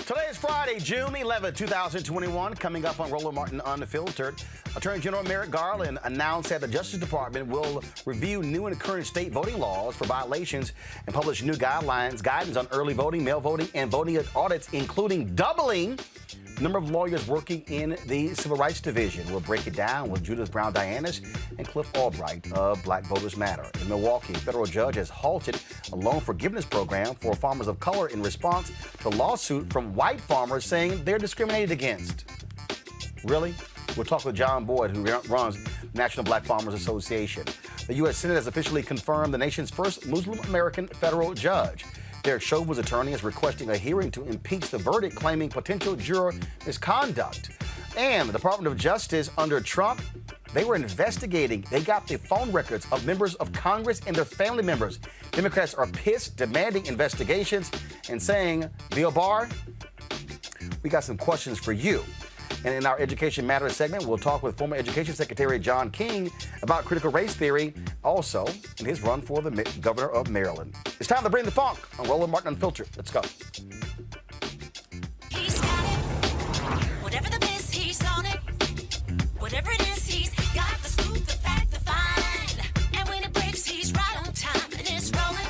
Today is Friday, June 11, 2021. Coming up on Roland Martin Unfiltered, Attorney General Merrick Garland announced that the Justice Department will review new and current state voting laws for violations and publish new guidance on early voting, mail voting, and voting audits, including doubling the number of lawyers working in the Civil Rights Division. We'll break it down with Judith Brown-Dianis and Cliff Albright of Black Voters Matter. In Milwaukee, a federal judge has halted a loan forgiveness program for farmers of color in response to a lawsuit from white farmers saying they're discriminated against. Really? We'll talk with John Boyd, who runs National Black Farmers Association. The U.S. Senate has officially confirmed the nation's first Muslim American federal judge. Derek Chauvin's attorney is requesting a hearing to impeach the verdict, claiming potential juror misconduct. And the Department of Justice under Trump, they were investigating. They got the phone records of members of Congress and their family members. Democrats are pissed, demanding investigations and saying, Bill Barr, we got some questions for you. And in our Education Matters segment, we'll talk with former Education Secretary John King about critical race theory, also in his run for the governor of Maryland. It's time to bring the funk on Roland Martin Unfiltered. Let's go. He's got it. Whatever the miss, he's on it. Whatever it is, he's got the scoop, the fact, the find. And when it breaks, he's right on time and it's rolling.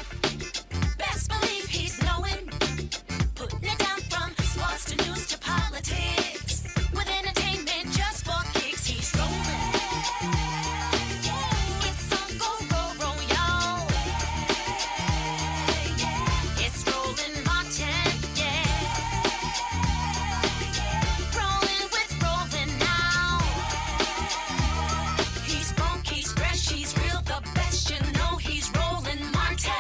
Best believe he's knowing. Putting it down from sports to news to politics. With entertainment just for kicks, he's rolling. It's on go, y'all. It's Roland Martin, yeah. Rolling with Roland now. He's funk, he's fresh, he's real, the best, you know he's Roland Martin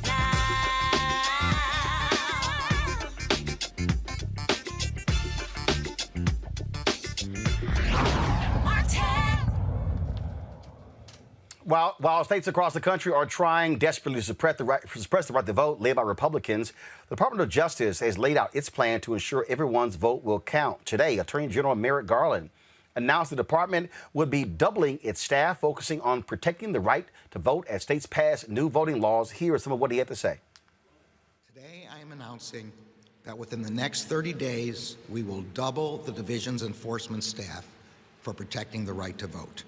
now. While states across the country are trying desperately to suppress the right to vote led by Republicans, the Department of Justice has laid out its plan to ensure everyone's vote will count. Today, Attorney General Merrick Garland announced the department would be doubling its staff, focusing on protecting the right to vote as states pass new voting laws. Here is some of what he had to say. Today, I am announcing that within the next 30 days, we will double the division's enforcement staff for protecting the right to vote.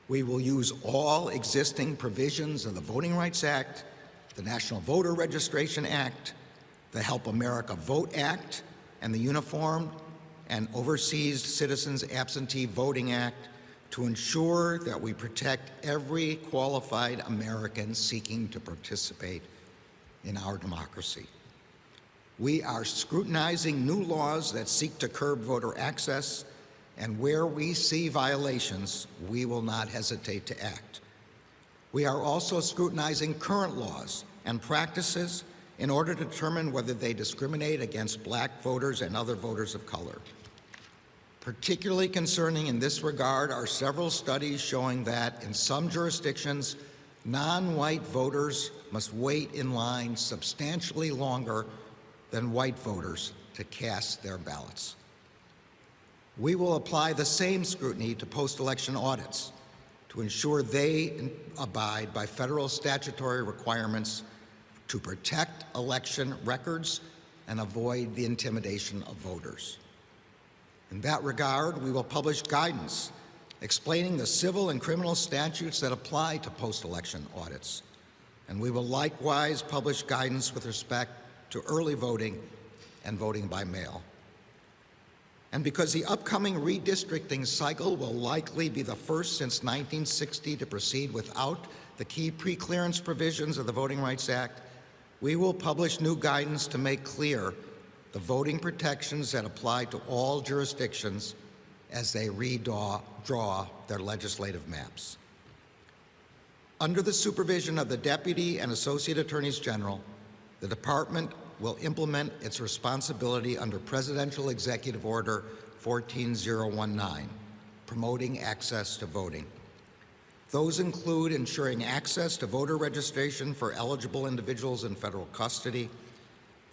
We will use all existing provisions of the Voting Rights Act, the National Voter Registration Act, the Help America Vote Act, and the Uniform and Overseas Citizens Absentee Voting Act to ensure that we protect every qualified American seeking to participate in our democracy. We are scrutinizing new laws that seek to curb voter access, and where we see violations, we will not hesitate to act. We are also scrutinizing current laws and practices in order to determine whether they discriminate against Black voters and other voters of color. Particularly concerning in this regard are several studies showing that in some jurisdictions, non-white voters must wait in line substantially longer than white voters to cast their ballots. We will apply the same scrutiny to post-election audits to ensure they abide by federal statutory requirements to protect election records and avoid the intimidation of voters. In that regard, we will publish guidance explaining the civil and criminal statutes that apply to post-election audits. And we will likewise publish guidance with respect to early voting and voting by mail. And because the upcoming redistricting cycle will likely be the first since 1960 to proceed without the key pre-clearance provisions of the Voting Rights Act, we will publish new guidance to make clear the voting protections that apply to all jurisdictions as they redraw their legislative maps. Under the supervision of the Deputy and Associate Attorneys General, the Department will implement its responsibility under Presidential Executive Order 14019, promoting access to voting. Those include ensuring access to voter registration for eligible individuals in federal custody.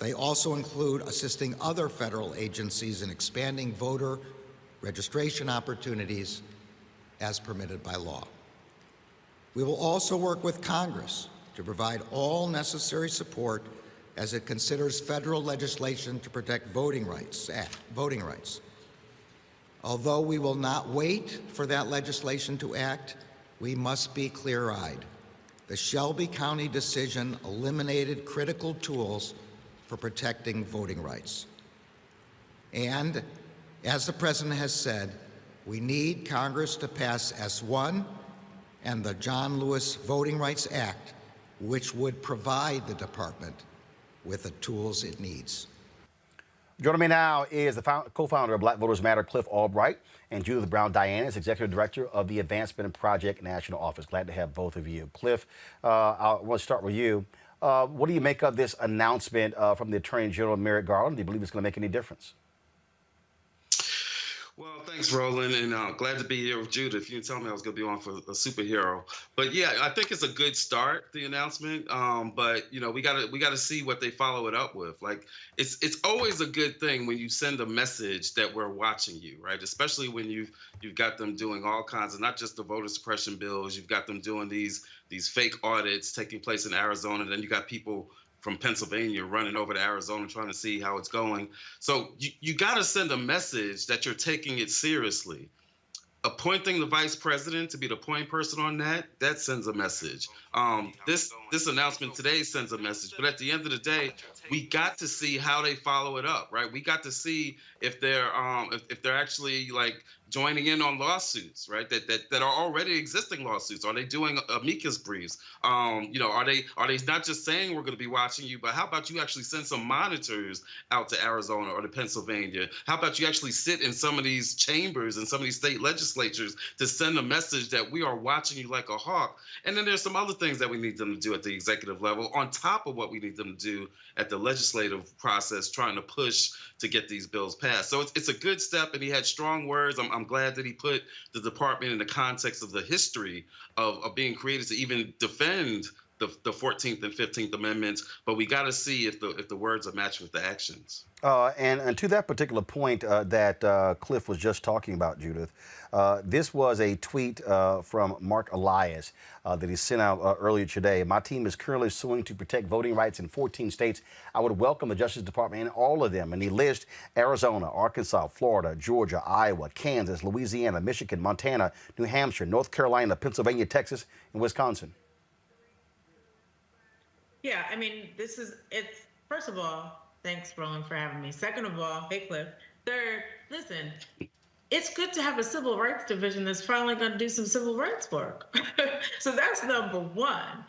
They also include assisting other federal agencies in expanding voter registration opportunities as permitted by law. We will also work with Congress to provide all necessary support as it considers federal legislation to protect voting rights. Although we will not wait for that legislation to act, we must be clear-eyed. The Shelby County decision eliminated critical tools for protecting voting rights. And, as the President has said, we need Congress to pass S1 and the John Lewis Voting Rights Act, which would provide the Department with the tools it needs. Joining me now is the co-founder of Black Voters Matter, Cliff Albright, and Judith Brown Diane is Executive Director of the Advancement Project National Office. Glad to have both of you. Cliff, I want to start with you. What do you make of this announcement from the Attorney General, Merrick Garland? Do you believe it's going to make any difference? Well, thanks, Roland, and glad to be here with Judith. You didn't tell me I was going to be on for a superhero, but yeah, I think it's a good start, the announcement. But you know, we gotta see what they follow it up with. Like, it's always a good thing when you send a message that we're watching you, right? Especially when you've got them doing all kinds of, not just the voter suppression bills. You've got them doing these fake audits taking place in Arizona. Then you got people from Pennsylvania running over to Arizona trying to see how it's going. So you got to send a message that you're taking it seriously. Appointing the vice president to be the point person on that sends a message. This announcement today sends a message, but at the end of the day, we got to see how they follow it up, right? We got to see if they're actually like joining in on lawsuits, right? That are already existing lawsuits. Are they doing amicus briefs? You know, are they not just saying we're going to be watching you, but how about you actually send some monitors out to Arizona or to Pennsylvania? How about you actually sit in some of these chambers and some of these state legislatures to send a message that we are watching you like a hawk? And then there's some other things that we need them to do at the executive level on top of what we need them to do at the legislative process, trying to push to get these bills passed. So it's a good step, and he had strong words. I'm glad that he put the department in the context of the history of being created to even defend the 14th and 15th Amendments, but we got to see if the words are matched with the actions. And to that particular point that Cliff was just talking about, Judith, this was a tweet from Mark Elias that he sent out earlier today. My team is currently suing to protect voting rights in 14 states. I would welcome the Justice Department in all of them. And he lists Arizona, Arkansas, Florida, Georgia, Iowa, Kansas, Louisiana, Michigan, Montana, New Hampshire, North Carolina, Pennsylvania, Texas, and Wisconsin. Yeah, I mean, it's, first of all, thanks, Roland, for having me. Second of all, hey, Cliff. Third, listen, it's good to have a civil rights division that's finally going to do some civil rights work. So that's number one.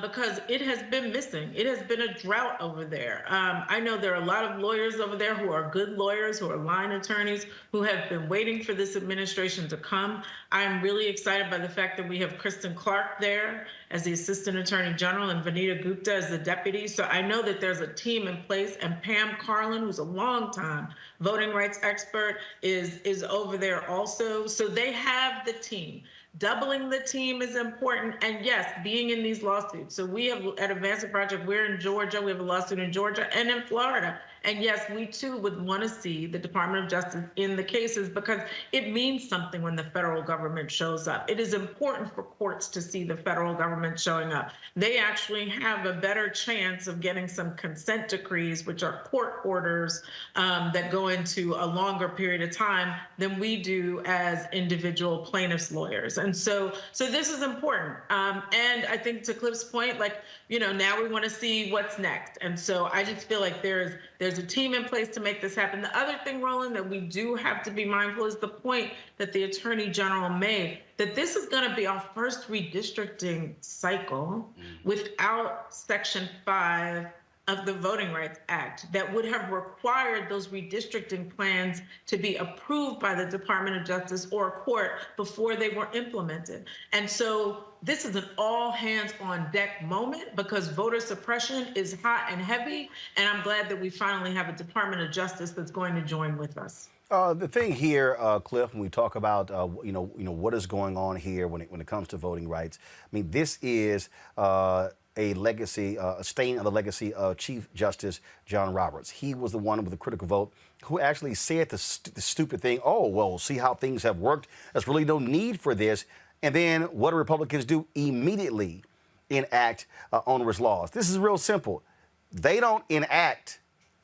Because it has been missing. It has been a drought over there. I know there are a lot of lawyers over there who are good lawyers, who are line attorneys, who have been waiting for this administration to come. I'm really excited by the fact that we have Kristen Clark there as the Assistant Attorney General and Vanita Gupta as the deputy. So I know that there's a team in place, and Pam Garland, who's a longtime voting rights expert, is over there also. So they have the team. Doubling the team is important, and yes, being in these lawsuits. So we have, at Advancement Project, we're in Georgia. We have a lawsuit in Georgia and in Florida. And yes, we too would want to see the Department of Justice in the cases, because it means something when the federal government shows up. It is important for courts to see the federal government showing up. They actually have a better chance of getting some consent decrees, which are court orders that go into a longer period of time, than we do as individual plaintiffs' lawyers. And so this is important. And I think, to Cliff's point, like, you know, now we want to see what's next. And so I just feel like there's a team in place to make this happen. The other thing, Roland, that we do have to be mindful is the point that the Attorney General made, that this is going to be our first redistricting cycle without Section 5 of the Voting Rights Act that would have required those redistricting plans to be approved by the Department of Justice or a court before they were implemented. And so this is an all hands on deck moment, because voter suppression is hot and heavy. And I'm glad that we finally have a Department of Justice that's going to join with us. The thing here, Cliff, when we talk about you know what is going on here when it comes to voting rights, I mean, this is a legacy, a stain of the legacy of Chief Justice John Roberts. He was the one with the critical vote who actually said the stupid thing, oh, well, see how things have worked. There's really no need for this. And then what do Republicans do? Immediately enact onerous laws. This is real simple. they don't enact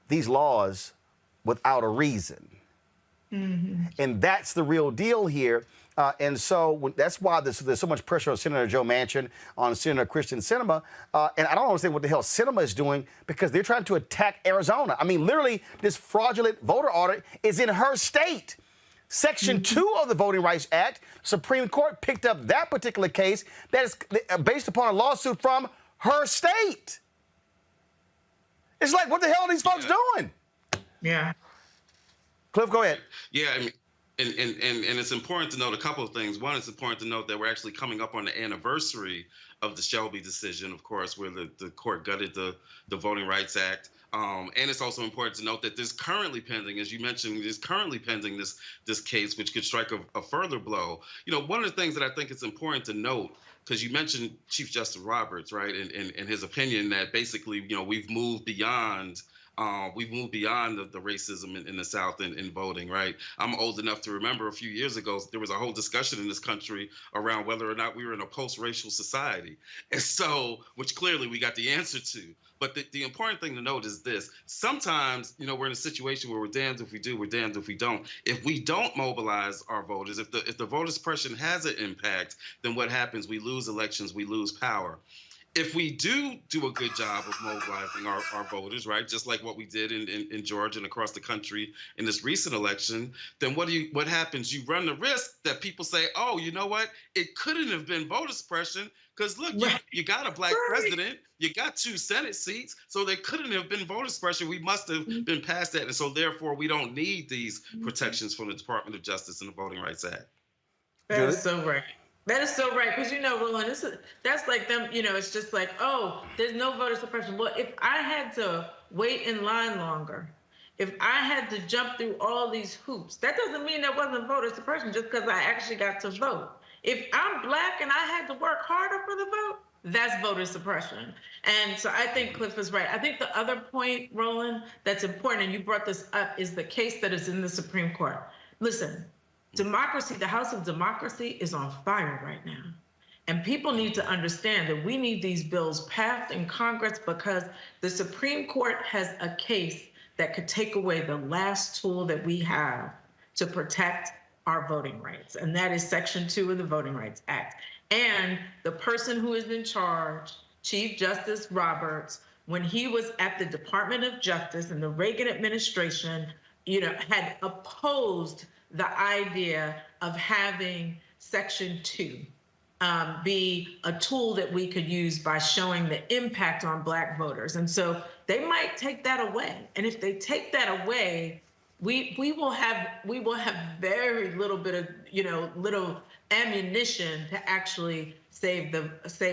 these laws without a reason. And that's the real deal here. And so that's why there's so much pressure on Senator Joe Manchin, on Senator Kristen Sinema. And I don't understand what the hell Sinema is doing, because they're trying to attack Arizona. I mean, literally, this fraudulent voter audit is in her state. Section 2 of the Voting Rights Act, Supreme Court picked up that particular case that is based upon a lawsuit from her state. It's like, what the hell are these folks doing? Yeah. Cliff, go ahead. Yeah, I mean, and it's important to note a couple of things. One, it's important to note that we're actually coming up on the anniversary of the Shelby decision, of course, where the court gutted the Voting Rights Act. And it's also important to note that there's currently pending, as you mentioned, there's currently pending this case, which could strike a further blow. You know, one of the things that I think it's important to note, because you mentioned Chief Justice Roberts, right, and his opinion that basically, you know, we've moved beyond the racism in the South in voting, right? I'm old enough to remember a few years ago, there was a whole discussion in this country around whether or not we were in a post-racial society. And so, which clearly we got the answer to. But the important thing to note is this. Sometimes, you know, we're in a situation where we're damned if we do, we're damned if we don't. If we don't mobilize our voters, if the voter suppression has an impact, then what happens? We lose elections, we lose power. If we do a good job of mobilizing our voters, right, just like what we did in Georgia and across the country in this recent election, then what happens? You run the risk that people say, oh, you know what? It couldn't have been voter suppression because, look, you got a black president, you got 2 Senate seats, so there couldn't have been voter suppression. We must have been past that, and so therefore we don't need these protections from the Department of Justice and the Voting Rights Act. That is so right. That is so right, because, you know, Roland, that's like them, you know, it's just like, oh, there's no voter suppression. Well, if I had to wait in line longer, if I had to jump through all these hoops, that doesn't mean there wasn't voter suppression just because I actually got to vote. If I'm black and I had to work harder for the vote, that's voter suppression. And so I think Cliff is right. I think the other point, Roland, that's important, and you brought this up, is the case that is in the Supreme Court. Listen, democracy, the House of Democracy, is on fire right now. And people need to understand that we need these bills passed in Congress because the Supreme Court has a case that could take away the last tool that we have to protect our voting rights. And that is Section 2 of the Voting Rights Act. And the person who is in charge, Chief Justice Roberts, when he was at the Department of Justice in the Reagan administration, you know, had opposed the idea of having Section 2 be a tool that we could use by showing the impact on black voters. And so they might take that away. And if they take that away, we will have very little bit of, you know, little ammunition to actually save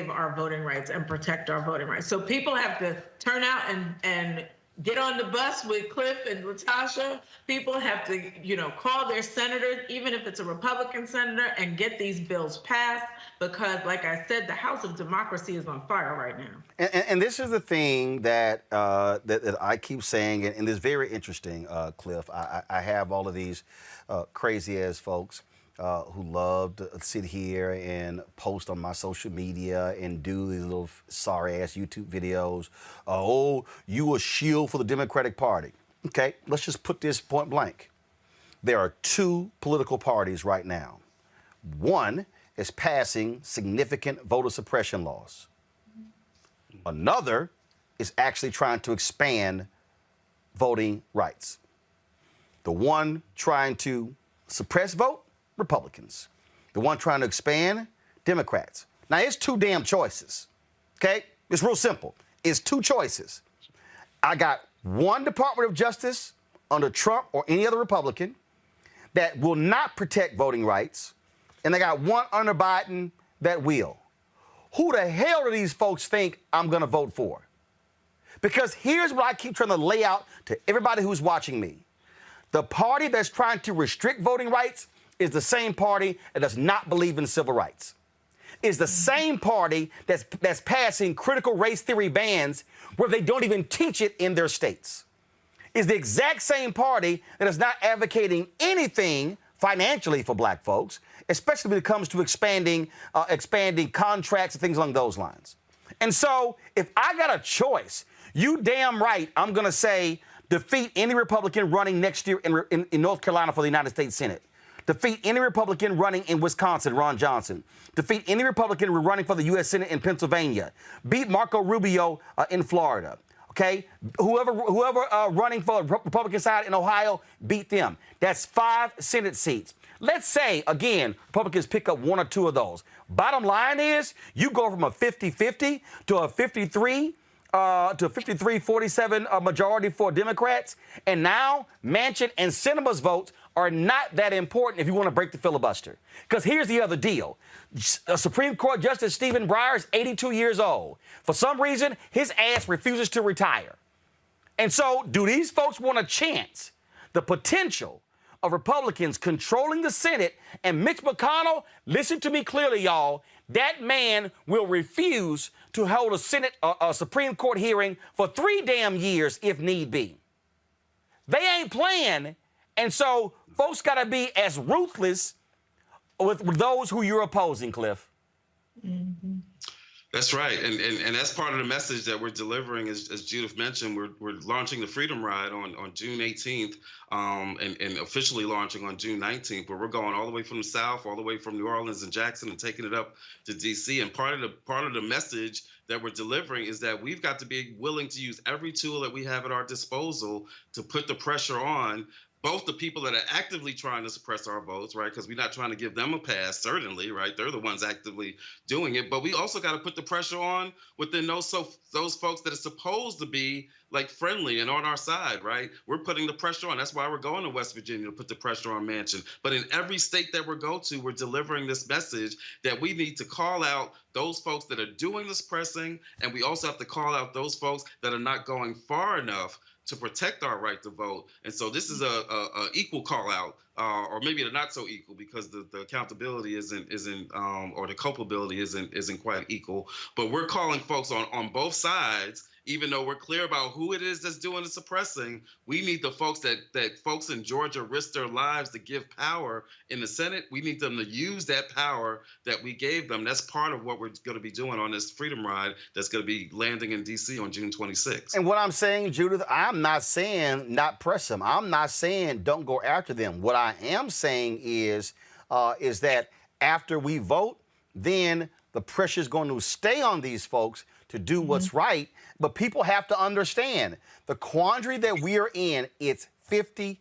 our voting rights and protect our voting rights. So people have to turn out and get on the bus with Cliff and Latasha. People have to, you know, call their senators, even if it's a Republican senator, and get these bills passed because, like I said, the House of Democracy is on fire right now. And this is the thing that that I keep saying, and it's very interesting, Cliff. I have all of these crazy-ass folks who love to sit here and post on my social media and do these little sorry-ass YouTube videos. Oh, you a shield for the Democratic Party. Okay, let's just put this point blank. There are 2 political parties right now. One is passing significant voter suppression laws. Another is actually trying to expand voting rights. The one trying to suppress vote, Republicans. The one trying to expand, Democrats. Now, it's 2 damn choices, okay? It's real simple. It's 2 choices. I got one Department of Justice under Trump or any other Republican that will not protect voting rights, and I got one under Biden that will. Who the hell do these folks think I'm going to vote for? Because here's what I keep trying to lay out to everybody who's watching me. The party that's trying to restrict voting rights is the same party that does not believe in civil rights. Is the same party that's passing critical race theory bans where they don't even teach it in their states. Is the exact same party that is not advocating anything financially for black folks, especially when it comes to expanding contracts and things along those lines. And so if I got a choice, You damn right, I'm going to say defeat any Republican running next year in North Carolina for the United States Senate. Defeat any Republican running in Wisconsin, Ron Johnson. Defeat any Republican running for the U.S. Senate in Pennsylvania. Beat Marco Rubio in Florida. Okay? Whoever running for the Republican side in Ohio, beat them. That's 5 Senate seats. Let's say, again, Republicans pick up 1 or 2 of those. Bottom line is, you go from a 50-50 to a 53-47 majority for Democrats, and now Manchin and Sinema's votes are not that important if you want to break the filibuster. Because here's the other deal. Supreme Court Justice Stephen Breyer is 82 years old. For some reason, his ass refuses to retire. And so, do these folks want a chance, the potential of Republicans controlling the Senate? And Mitch McConnell, listen to me clearly, y'all, that man will refuse to hold a Supreme Court hearing for 3 damn years if need be. They ain't playing, and so folks got to be as ruthless with those who you're opposing, Cliff. Mm-hmm. That's right, and that's part of the message that we're delivering. As Judith mentioned, we're launching the Freedom Ride on June 18th, and officially launching on June 19th. But we're going all the way from the South, all the way from New Orleans and Jackson, and taking it up to D.C. And part of the message that we're delivering is that we've got to be willing to use every tool that we have at our disposal to put the pressure on both the people that are actively trying to suppress our votes, right? Because we're not trying to give them a pass, certainly, right? They're the ones actively doing it. But we also got to put the pressure on within those folks that are supposed to be like friendly and on our side, right? We're putting the pressure on. That's why we're going to West Virginia, to put the pressure on Manchin. But in every state that we go to, we're delivering this message that we need to call out those folks that are doing this pressing, and we also have to call out those folks that are not going far enough to protect our right to vote. And so this is a equal call out, or maybe they're not so equal because the accountability isn't or the culpability isn't quite equal. But we're calling folks on both sides. Even though we're clear about who it is that's doing the suppressing, we need the folks that folks in Georgia risk their lives to give power in the Senate. We need them to use that power that we gave them. That's part of what we're going to be doing on this Freedom Ride that's going to be landing in D.C. on June 26th. And what I'm saying, Judith, I'm not saying not press them. I'm not saying don't go after them. What I am saying is that after we vote, then the pressure is going to stay on these folks to do what's right. But people have to understand the quandary that we are in, it's 50-50.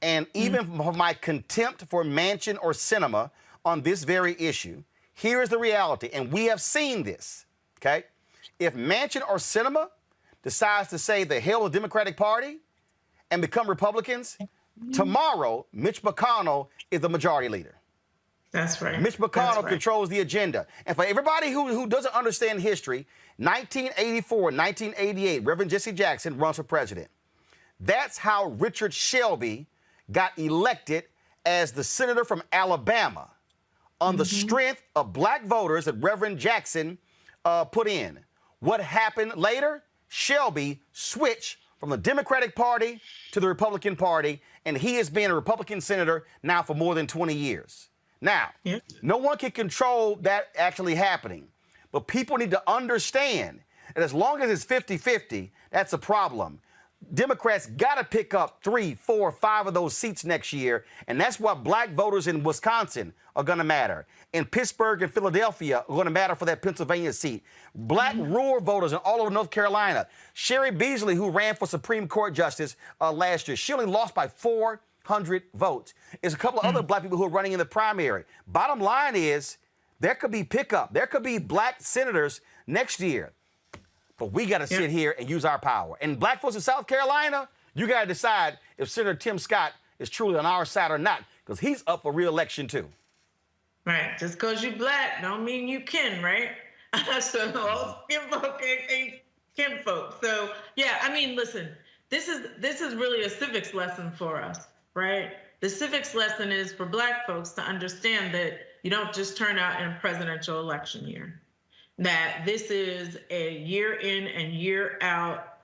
And even for my contempt for Manchin or Sinema on this very issue, here is the reality, and we have seen this, okay? If Manchin or Sinema decides to say the hell with the Democratic Party and become Republicans, tomorrow Mitch McConnell is the majority leader. That's right. Mitch McConnell controls the agenda. And for everybody who doesn't understand history, 1984, 1988, Reverend Jesse Jackson runs for president. That's how Richard Shelby got elected as the senator from Alabama on the strength of black voters that Reverend Jackson put in. What happened later? Shelby switched from the Democratic Party to the Republican Party, and he has been a Republican senator now for more than 20 years. Now, no one can control that actually happening, but people need to understand that as long as it's 50-50, that's a problem. Democrats got to pick up 3, 4, 5 of those seats next year, and that's what black voters in Wisconsin are going to matter. In Pittsburgh and Philadelphia are going to matter for that Pennsylvania seat. Black rural voters in all over North Carolina. Sherry Beasley, who ran for Supreme Court Justice last year, she only lost by 400 votes. There's a couple of other black people who are running in the primary. Bottom line is there could be pickup. There could be black senators next year. But we got to sit here and use our power. And black folks in South Carolina, you got to decide if Senator Tim Scott is truly on our side or not, because he's up for re-election too. Right. Just because you black don't mean you can, right? So all kinfolk ain't kinfolk. So yeah, I mean, listen, this is really a civics lesson for us, right? The civics lesson is for black folks to understand that you don't just turn out in a presidential election year. That this is a year in and year out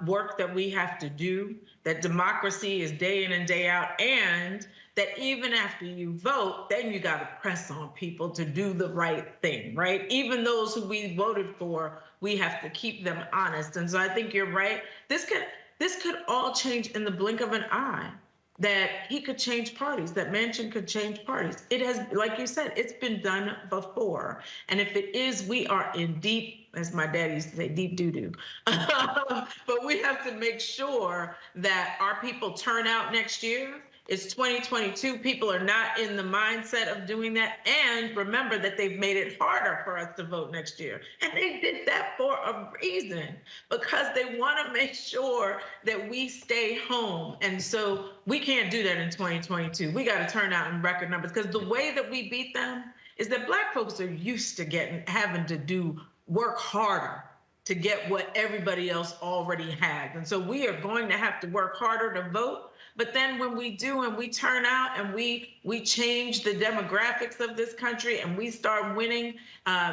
work that we have to do, that democracy is day in and day out, and that even after you vote, then you got to press on people to do the right thing, right? Even those who we voted for, we have to keep them honest. And so I think you're right. This could all change in the blink of an eye. That he could change parties, that Manchin could change parties. It has, like you said, it's been done before. And if it is, we are in deep, as my dad used to say, deep doo-doo. But we have to make sure that our people turn out next year. It's 2022. People are not in the mindset of doing that. And remember that they've made it harder for us to vote next year. And they did that for a reason, because they want to make sure that we stay home. And so we can't do that in 2022. We got to turn out in record numbers, because the way that we beat them is that Black folks are used to having to work harder to get what everybody else already has. And so we are going to have to work harder to vote. But then when we do, and we turn out and we change the demographics of this country and we start winning,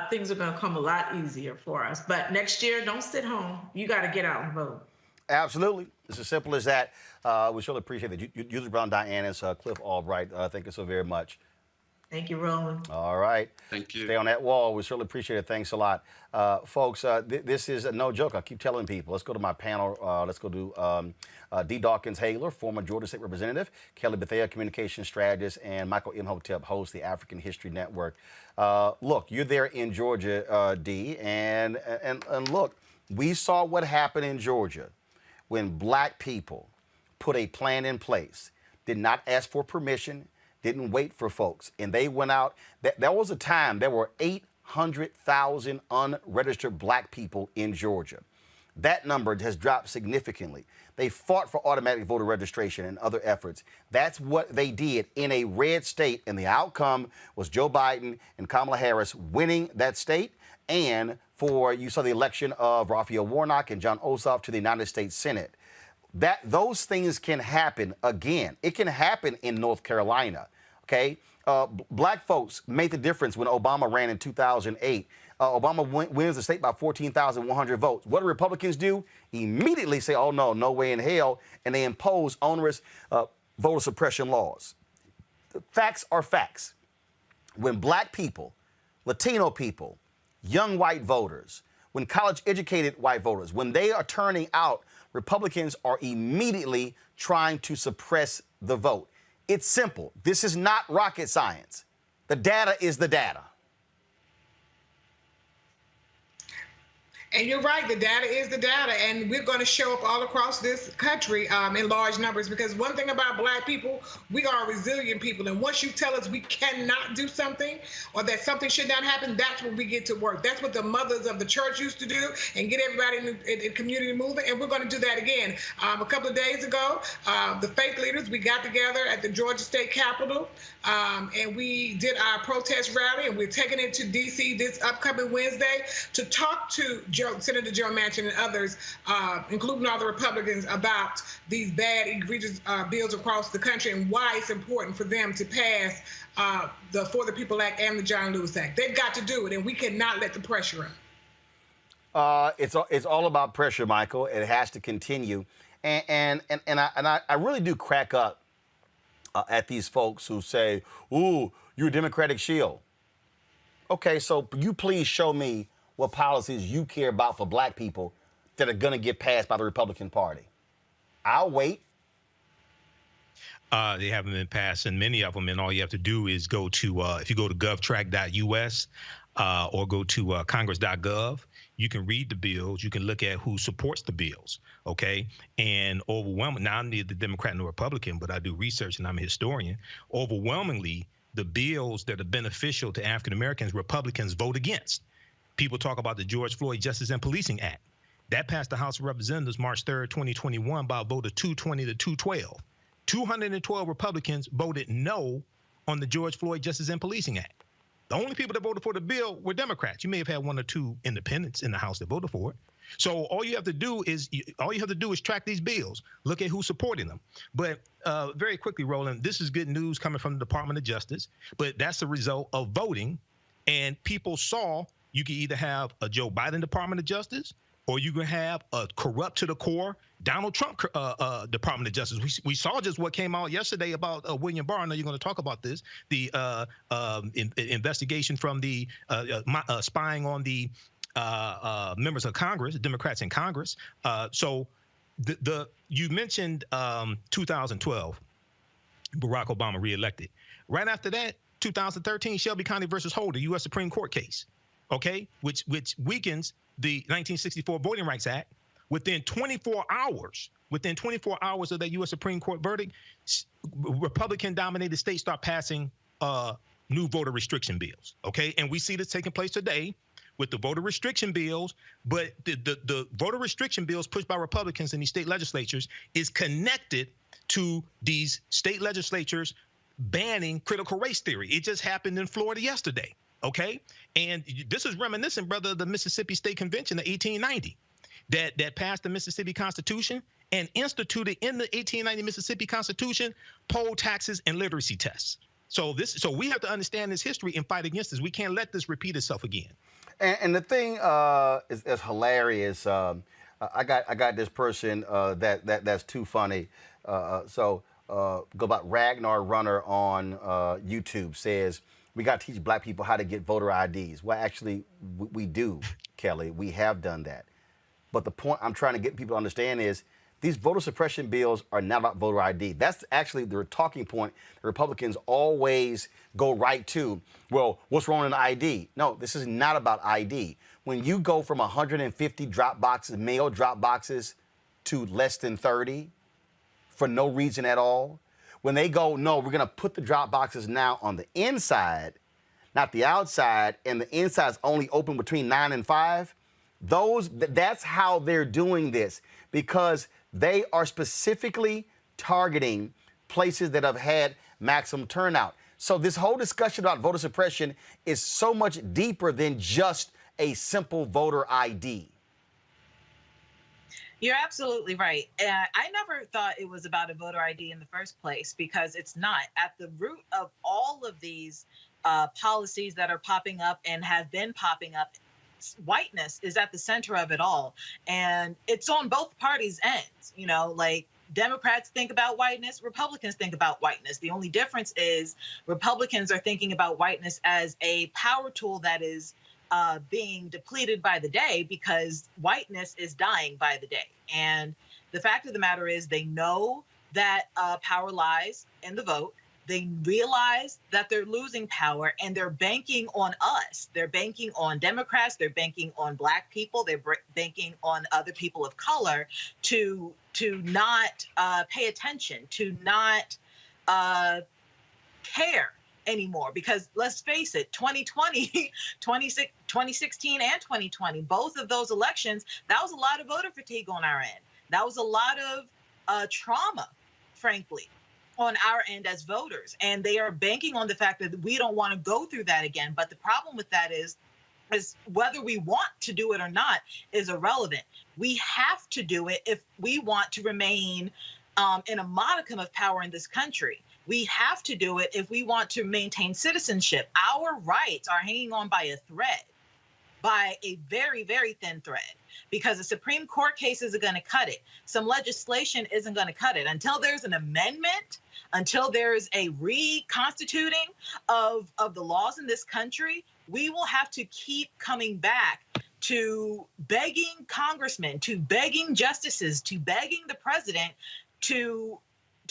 things are going to come a lot easier for us. But next year, don't sit home. You got to get out and vote. Absolutely. It's as simple as that. We surely appreciate that. User Brown Diana's Cliff Albright. Thank you so very much. Thank you, Roland. All right. Thank you. Stay on that wall. We certainly appreciate it. Thanks a lot. Folks, this is no joke. I keep telling people. Let's go to my panel. Let's go to D. Dawkins-Haler, former Georgia State Representative, Kelly Bethea, Communications Strategist, and Michael Imhotep, host, the African History Network. Look, you're there in Georgia, D, and look, we saw what happened in Georgia when Black people put a plan in place, did not ask for permission, didn't wait for folks, and they went out. There was a time there were 800,000 unregistered Black people in Georgia. That number has dropped significantly. They fought for automatic voter registration and other efforts. That's what they did in a red state, and the outcome was Joe Biden and Kamala Harris winning that state, and you saw the election of Raphael Warnock and John Ossoff to the United States Senate. Those things can happen again. It can happen in North Carolina, okay? Black folks made the difference when Obama ran in 2008. Obama wins the state by 14,100 votes. What do Republicans do? Immediately say, oh, no way in hell, and they impose onerous voter suppression laws. The facts are facts. When Black people, Latino people, young white voters, when college-educated white voters, when they are turning out, Republicans are immediately trying to suppress the vote. It's simple. This is not rocket science. The data is the data. And you're right, the data is the data, and we're going to show up all across this country in large numbers, because one thing about Black people, we are resilient people, and once you tell us we cannot do something or that something should not happen, that's when we get to work. That's what the mothers of the church used to do, and get everybody in the community moving, and we're going to do that again. A couple of days ago, the faith leaders, we got together at the Georgia State Capitol, and we did our protest rally, and we're taking it to D.C. this upcoming Wednesday to talk to Senator Joe Manchin and others, including all the Republicans, about these bad, egregious bills across the country and why it's important for them to pass the For the People Act and the John Lewis Act. They've got to do it, and we cannot let the pressure in. It's all about pressure, Michael. It has to continue, and I really do crack up at these folks who say, "Ooh, you're a Democratic shield." Okay, so you please show me what policies you care about for Black people that are going to get passed by the Republican Party. I'll wait. They haven't been passed, and many of them, and all you have to do is go to, if you go to govtrack.us or go to congress.gov, you can read the bills. You can look at who supports the bills, okay? And overwhelmingly, now I'm neither the Democrat nor Republican, but I do research and I'm a historian. Overwhelmingly, the bills that are beneficial to African Americans, Republicans vote against. People talk about the George Floyd Justice and Policing Act. That passed the House of Representatives March 3rd, 2021 by a vote of 220 to 212. 212 Republicans voted no on the George Floyd Justice and Policing Act. The only people that voted for the bill were Democrats. You may have had one or two independents in the House that voted for it. So all you have to do is track these bills, look at who's supporting them. But very quickly, Roland, this is good news coming from the Department of Justice, but that's the result of voting. And people saw you could either have a Joe Biden Department of Justice or you can have a corrupt to the core Donald Trump Department of Justice. We saw just what came out yesterday about William Barr. I know you're going to talk about this. The investigation from the spying on the members of Congress, Democrats in Congress. So you mentioned 2012, Barack Obama reelected. Right after that, 2013, Shelby County versus Holder, U.S. Supreme Court case, okay, which weakens the 1964 Voting Rights Act. Within 24 hours of that U.S. Supreme Court verdict, Republican-dominated states start passing new voter restriction bills, okay? And we see this taking place today with the voter restriction bills, but the voter restriction bills pushed by Republicans in these state legislatures is connected to these state legislatures banning critical race theory. It just happened in Florida yesterday, okay? And this is reminiscent, brother, of the Mississippi State Convention of 1890 that passed the Mississippi Constitution and instituted in the 1890 Mississippi Constitution poll taxes and literacy tests. So we have to understand this history and fight against this. We can't let this repeat itself again. And the thing is hilarious. I got this person that's too funny. Go about Ragnar Runner on YouTube says, we got to teach black people how to get voter IDs. Well, actually, we do, Kelly. We have done that. But the point I'm trying to get people to understand is these voter suppression bills are not about voter ID. That's actually the talking point the Republicans always go right to. Well, what's wrong with ID? No, this is not about ID. When you go from 150 drop boxes, mail drop boxes, to less than 30 for no reason at all, when they go, no, we're going to put the drop boxes now on the inside, not the outside, and the inside is only open between 9 and 5, that's how they're doing this, because they are specifically targeting places that have had maximum turnout. So this whole discussion about voter suppression is so much deeper than just a simple voter ID. You're absolutely right. I never thought it was about a voter ID in the first place, because it's not. At the root of all of these policies that are popping up and have been popping up, whiteness is at the center of it all. And it's on both parties' ends. You know, like, Democrats think about whiteness, Republicans think about whiteness. The only difference is Republicans are thinking about whiteness as a power tool that is being depleted by the day, because whiteness is dying by the day. And the fact of the matter is, they know that power lies in the vote. They realize that they're losing power, and they're banking on us. They're banking on Democrats. They're banking on Black people. They're banking on other people of color to not pay attention, to not care anymore. Because let's face it, 2020, 2016 and 2020, both of those elections, that was a lot of voter fatigue on our end. That was a lot of trauma, frankly, on our end as voters. And they are banking on the fact that we don't want to go through that again. But the problem with that is whether we want to do it or not is irrelevant. We have to do it if we want to remain in a modicum of power in this country. We have to do it if we want to maintain citizenship. Our rights are hanging on by a thread, by a very, very thin thread, because the Supreme Court case isn't going to cut it. Some legislation isn't going to cut it. Until there's an amendment, until there's a reconstituting of the laws in this country, we will have to keep coming back to begging congressmen, to begging justices, to begging the president to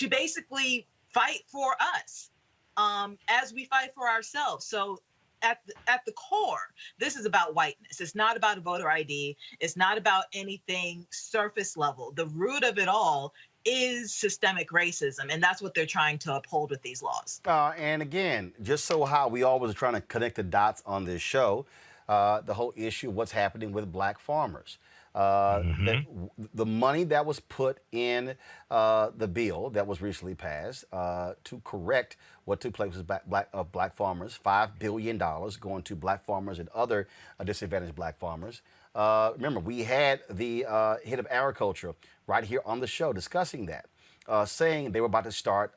basically fight for us as we fight for ourselves. So at the core, this is about whiteness. It's not about a voter ID. It's not about anything surface level. The root of it all is systemic racism, and that's what they're trying to uphold with these laws. And again, just so how we always are trying to connect the dots on this show, the whole issue of what's happening with black farmers. The money that was put in the bill that was recently passed to correct what took place with black farmers, $5 billion going to black farmers and other disadvantaged black farmers. Remember, we had the head of agriculture right here on the show discussing that, saying they were about to start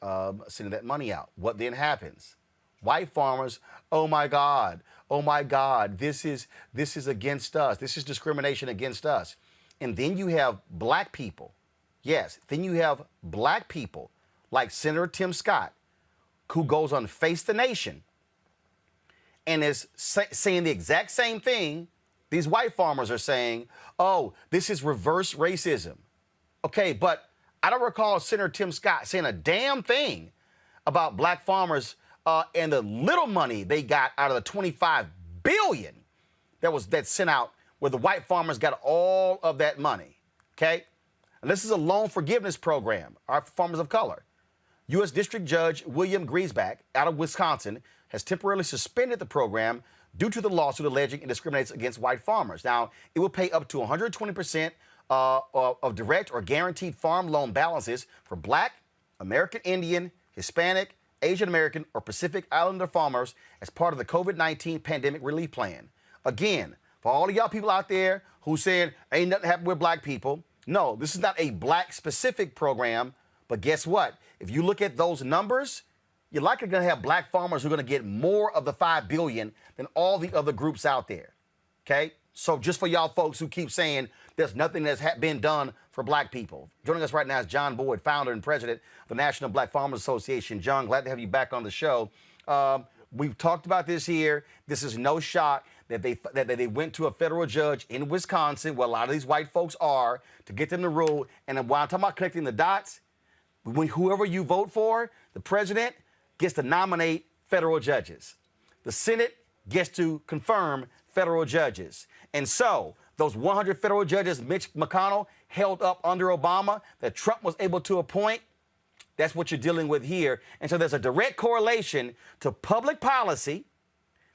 sending that money out. What then happens? white farmers, oh my God, this is against us. This is discrimination against us. And then you have black people. Yes, then you have black people like Senator Tim Scott, who goes on Face the Nation and is saying the exact same thing these white farmers are saying. Oh, this is reverse racism. Okay, but I don't recall Senator Tim Scott saying a damn thing about black farmers and the little money they got out of the $25 billion that's sent out, where the white farmers got all of that money. Okay, and this is a loan forgiveness program. Our farmers of color. U.S. District Judge William Griesbach out of Wisconsin has temporarily suspended the program due to the lawsuit alleging it discriminates against white farmers. Now, it will pay up to 120% of direct or guaranteed farm loan balances for Black, American Indian, Hispanic, Asian American, or Pacific Islander farmers as part of the COVID-19 pandemic relief plan. Again, for all of y'all people out there who said ain't nothing happened with black people, no, this is not a black-specific program, but guess what? If you look at those numbers, you're likely going to have black farmers who are going to get more of the $5 billion than all the other groups out there, okay? So just for y'all folks who keep saying there's nothing that's been done for black people. Joining us right now is John Boyd, founder and president of the National Black Farmers Association. John, glad to have you back on the show. We've talked about this here. This is no shock that they went to a federal judge in Wisconsin, where a lot of these white folks are, to get them to rule. And while I'm talking about connecting the dots, whoever you vote for, the president gets to nominate federal judges. The Senate gets to confirm federal judges. And so those 100 federal judges Mitch McConnell held up under Obama that Trump was able to appoint, that's what you're dealing with here. And so there's a direct correlation to public policy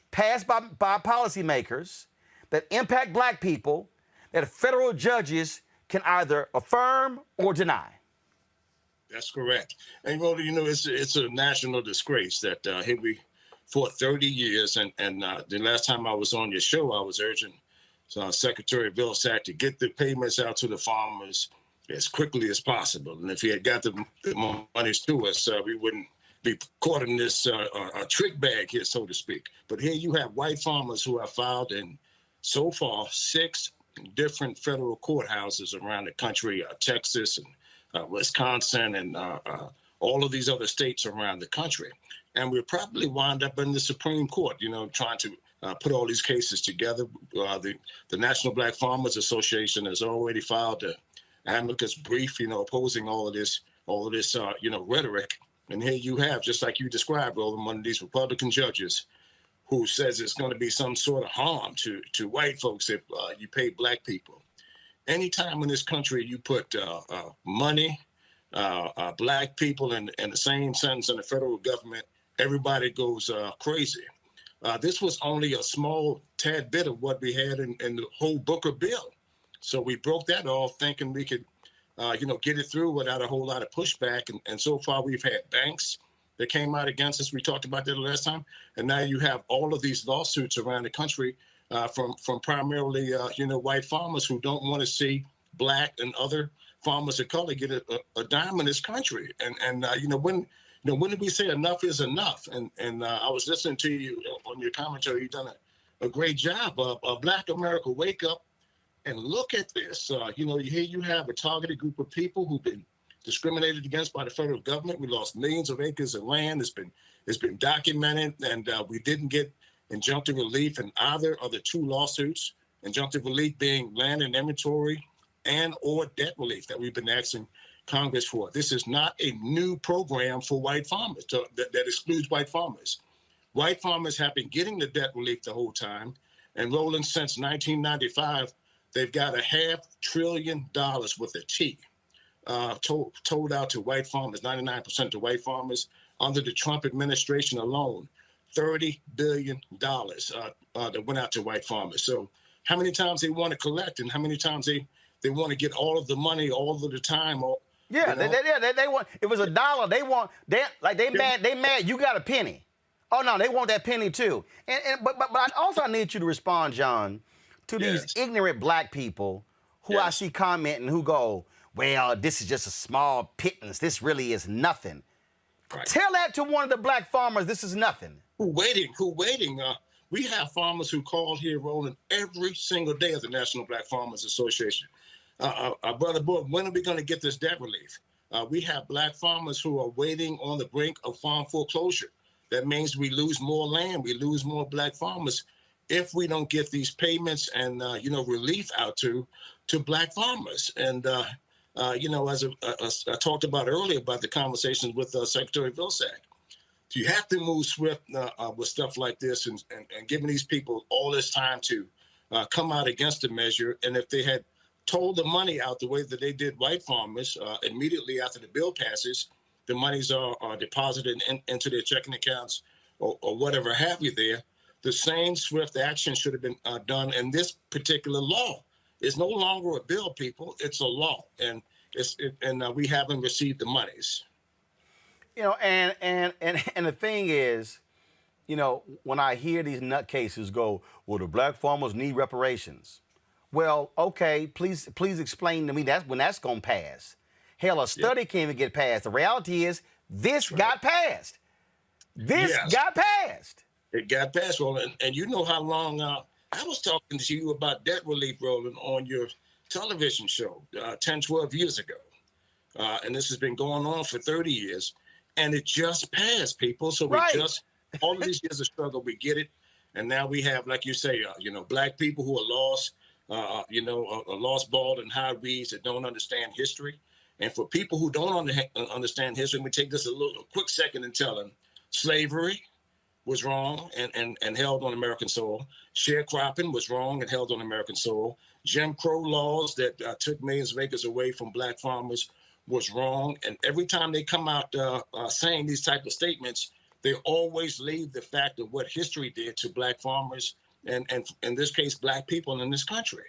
passed by policymakers that impact black people that federal judges can either affirm or deny. That's correct. And well, you know, it's a national disgrace that here we for 30 years, and the last time I was on your show, I was urging Secretary Vilsack to get the payments out to the farmers as quickly as possible. And if he had got the monies to us, we wouldn't be caught in this trick bag here, so to speak. But here you have white farmers who have filed in, so far, 6 different federal courthouses around the country, Texas and Wisconsin and all of these other states around the country. And we'll probably wind up in the Supreme Court, you know, trying to put all these cases together. The National Black Farmers Association has already filed an amicus brief, you know, opposing all of this, you know, rhetoric. And here you have, just like you described, Roland, one of these Republican judges who says it's going to be some sort of harm to white folks if you pay black people. Anytime in this country you put money, black people in the same sentence in the federal government, everybody goes crazy. This was only a small tad bit of what we had in the whole Booker bill. So we broke that off thinking we could, you know, get it through without a whole lot of pushback. And so far we've had banks that came out against us. We talked about that the last time. And now you have all of these lawsuits around the country from primarily, you know, white farmers who don't want to see black and other farmers of color get a dime in this country. And you know, when did we say enough is enough? And I was listening to you on your commentary. You've done a great job of Black America Wake Up and look at this. You know, here you have a targeted group of people who've been discriminated against by the federal government. We lost millions of acres of land. It's been documented, and we didn't get injunctive relief in either of the 2 lawsuits. Injunctive relief being land and inventory and or debt relief that we've been asking Congress for. This is not a new program for white farmers that excludes white farmers. White farmers have been getting the debt relief the whole time. And Roland, since 1995, they've got $500 billion with a T told out to white farmers, 99% to white farmers. Under the Trump administration alone, $30 billion that went out to white farmers. So how many times they want to collect and how many times they want to get all of the money all of the time? Yeah, you know? they want. It was $1. They mad. You got a penny. Oh no, they want that penny too. But I also need you to respond, John, to these ignorant black people who I see commenting who go, well, this is just a small pittance. This really is nothing. Right. Tell that to one of the black farmers. This is nothing. Who waiting? We have farmers who call here, Roland, every single day at the National Black Farmers Association. Brother Boyd, when are we going to get this debt relief? We have black farmers who are waiting on the brink of farm foreclosure. That means we lose more land, we lose more black farmers if we don't get these payments and relief out to black farmers. And as I talked about earlier about the conversations with Secretary Vilsack, you have to move swift with stuff like this and giving these people all this time to come out against the measure. And if they had told the money out the way that they did white farmers immediately after the bill passes, the monies are deposited into their checking accounts or whatever have you there, the same swift action should have been done. And this particular law is no longer a bill, people. It's a law. And we haven't received the monies. And the thing is, when I hear these nutcases go, well, the black farmers need reparations. Well, okay, please explain to me when that's going to pass. Hell, a study can't even get passed. The reality is this got passed. This got passed. It got passed, Roland. And you know how long I was talking to you about debt relief, Roland, on your television show 10, 12 years ago. And this has been going on for 30 years. And it just passed, people. So all of these years of struggle, we get it. And now we have, like you say, black people who are lost, are lost, bald, and high weeds that don't understand history. And for people who don't understand history, we take this a quick second and tell them slavery was wrong and held on American soil. Sharecropping was wrong and held on American soil. Jim Crow laws that took millions of acres away from black farmers was wrong. And every time they come out saying these type of statements, they always leave the fact of what history did to black farmers and in this case, black people in this country.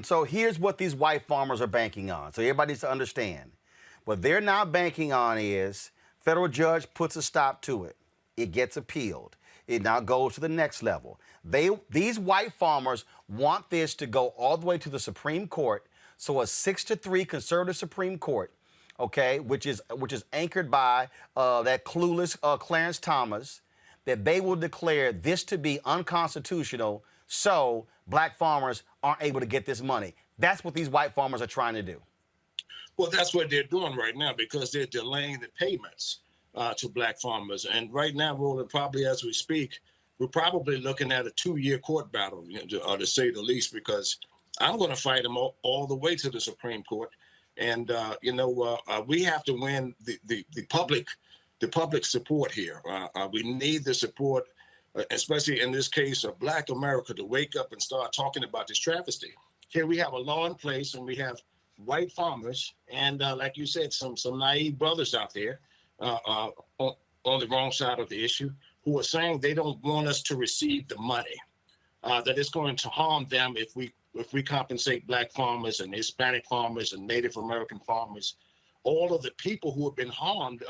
So here's what these white farmers are banking on. So everybody needs to understand. What they're now banking on is federal judge puts a stop to it. It gets appealed. It now goes to the next level. These white farmers want this to go all the way to the Supreme Court. So a 6-3 conservative Supreme Court, okay, which is anchored by that clueless Clarence Thomas, that they will declare this to be unconstitutional. So black farmers aren't able to get this money. That's what these white farmers are trying to do. Well, that's what they're doing right now because they're delaying the payments to black farmers. And right now, Roland, probably as we speak, we're probably looking at a 2-year court battle, to say the least, because I'm going to fight them all the way to the Supreme Court. And, we have to win the public support here. We need the support, especially in this case of Black America, to wake up and start talking about this travesty. Here we have a law in place and we have white farmers and, like you said, some naive brothers out there on the wrong side of the issue who are saying they don't want us to receive the money, that it's going to harm them if we compensate black farmers and Hispanic farmers and Native American farmers, all of the people who have been harmed,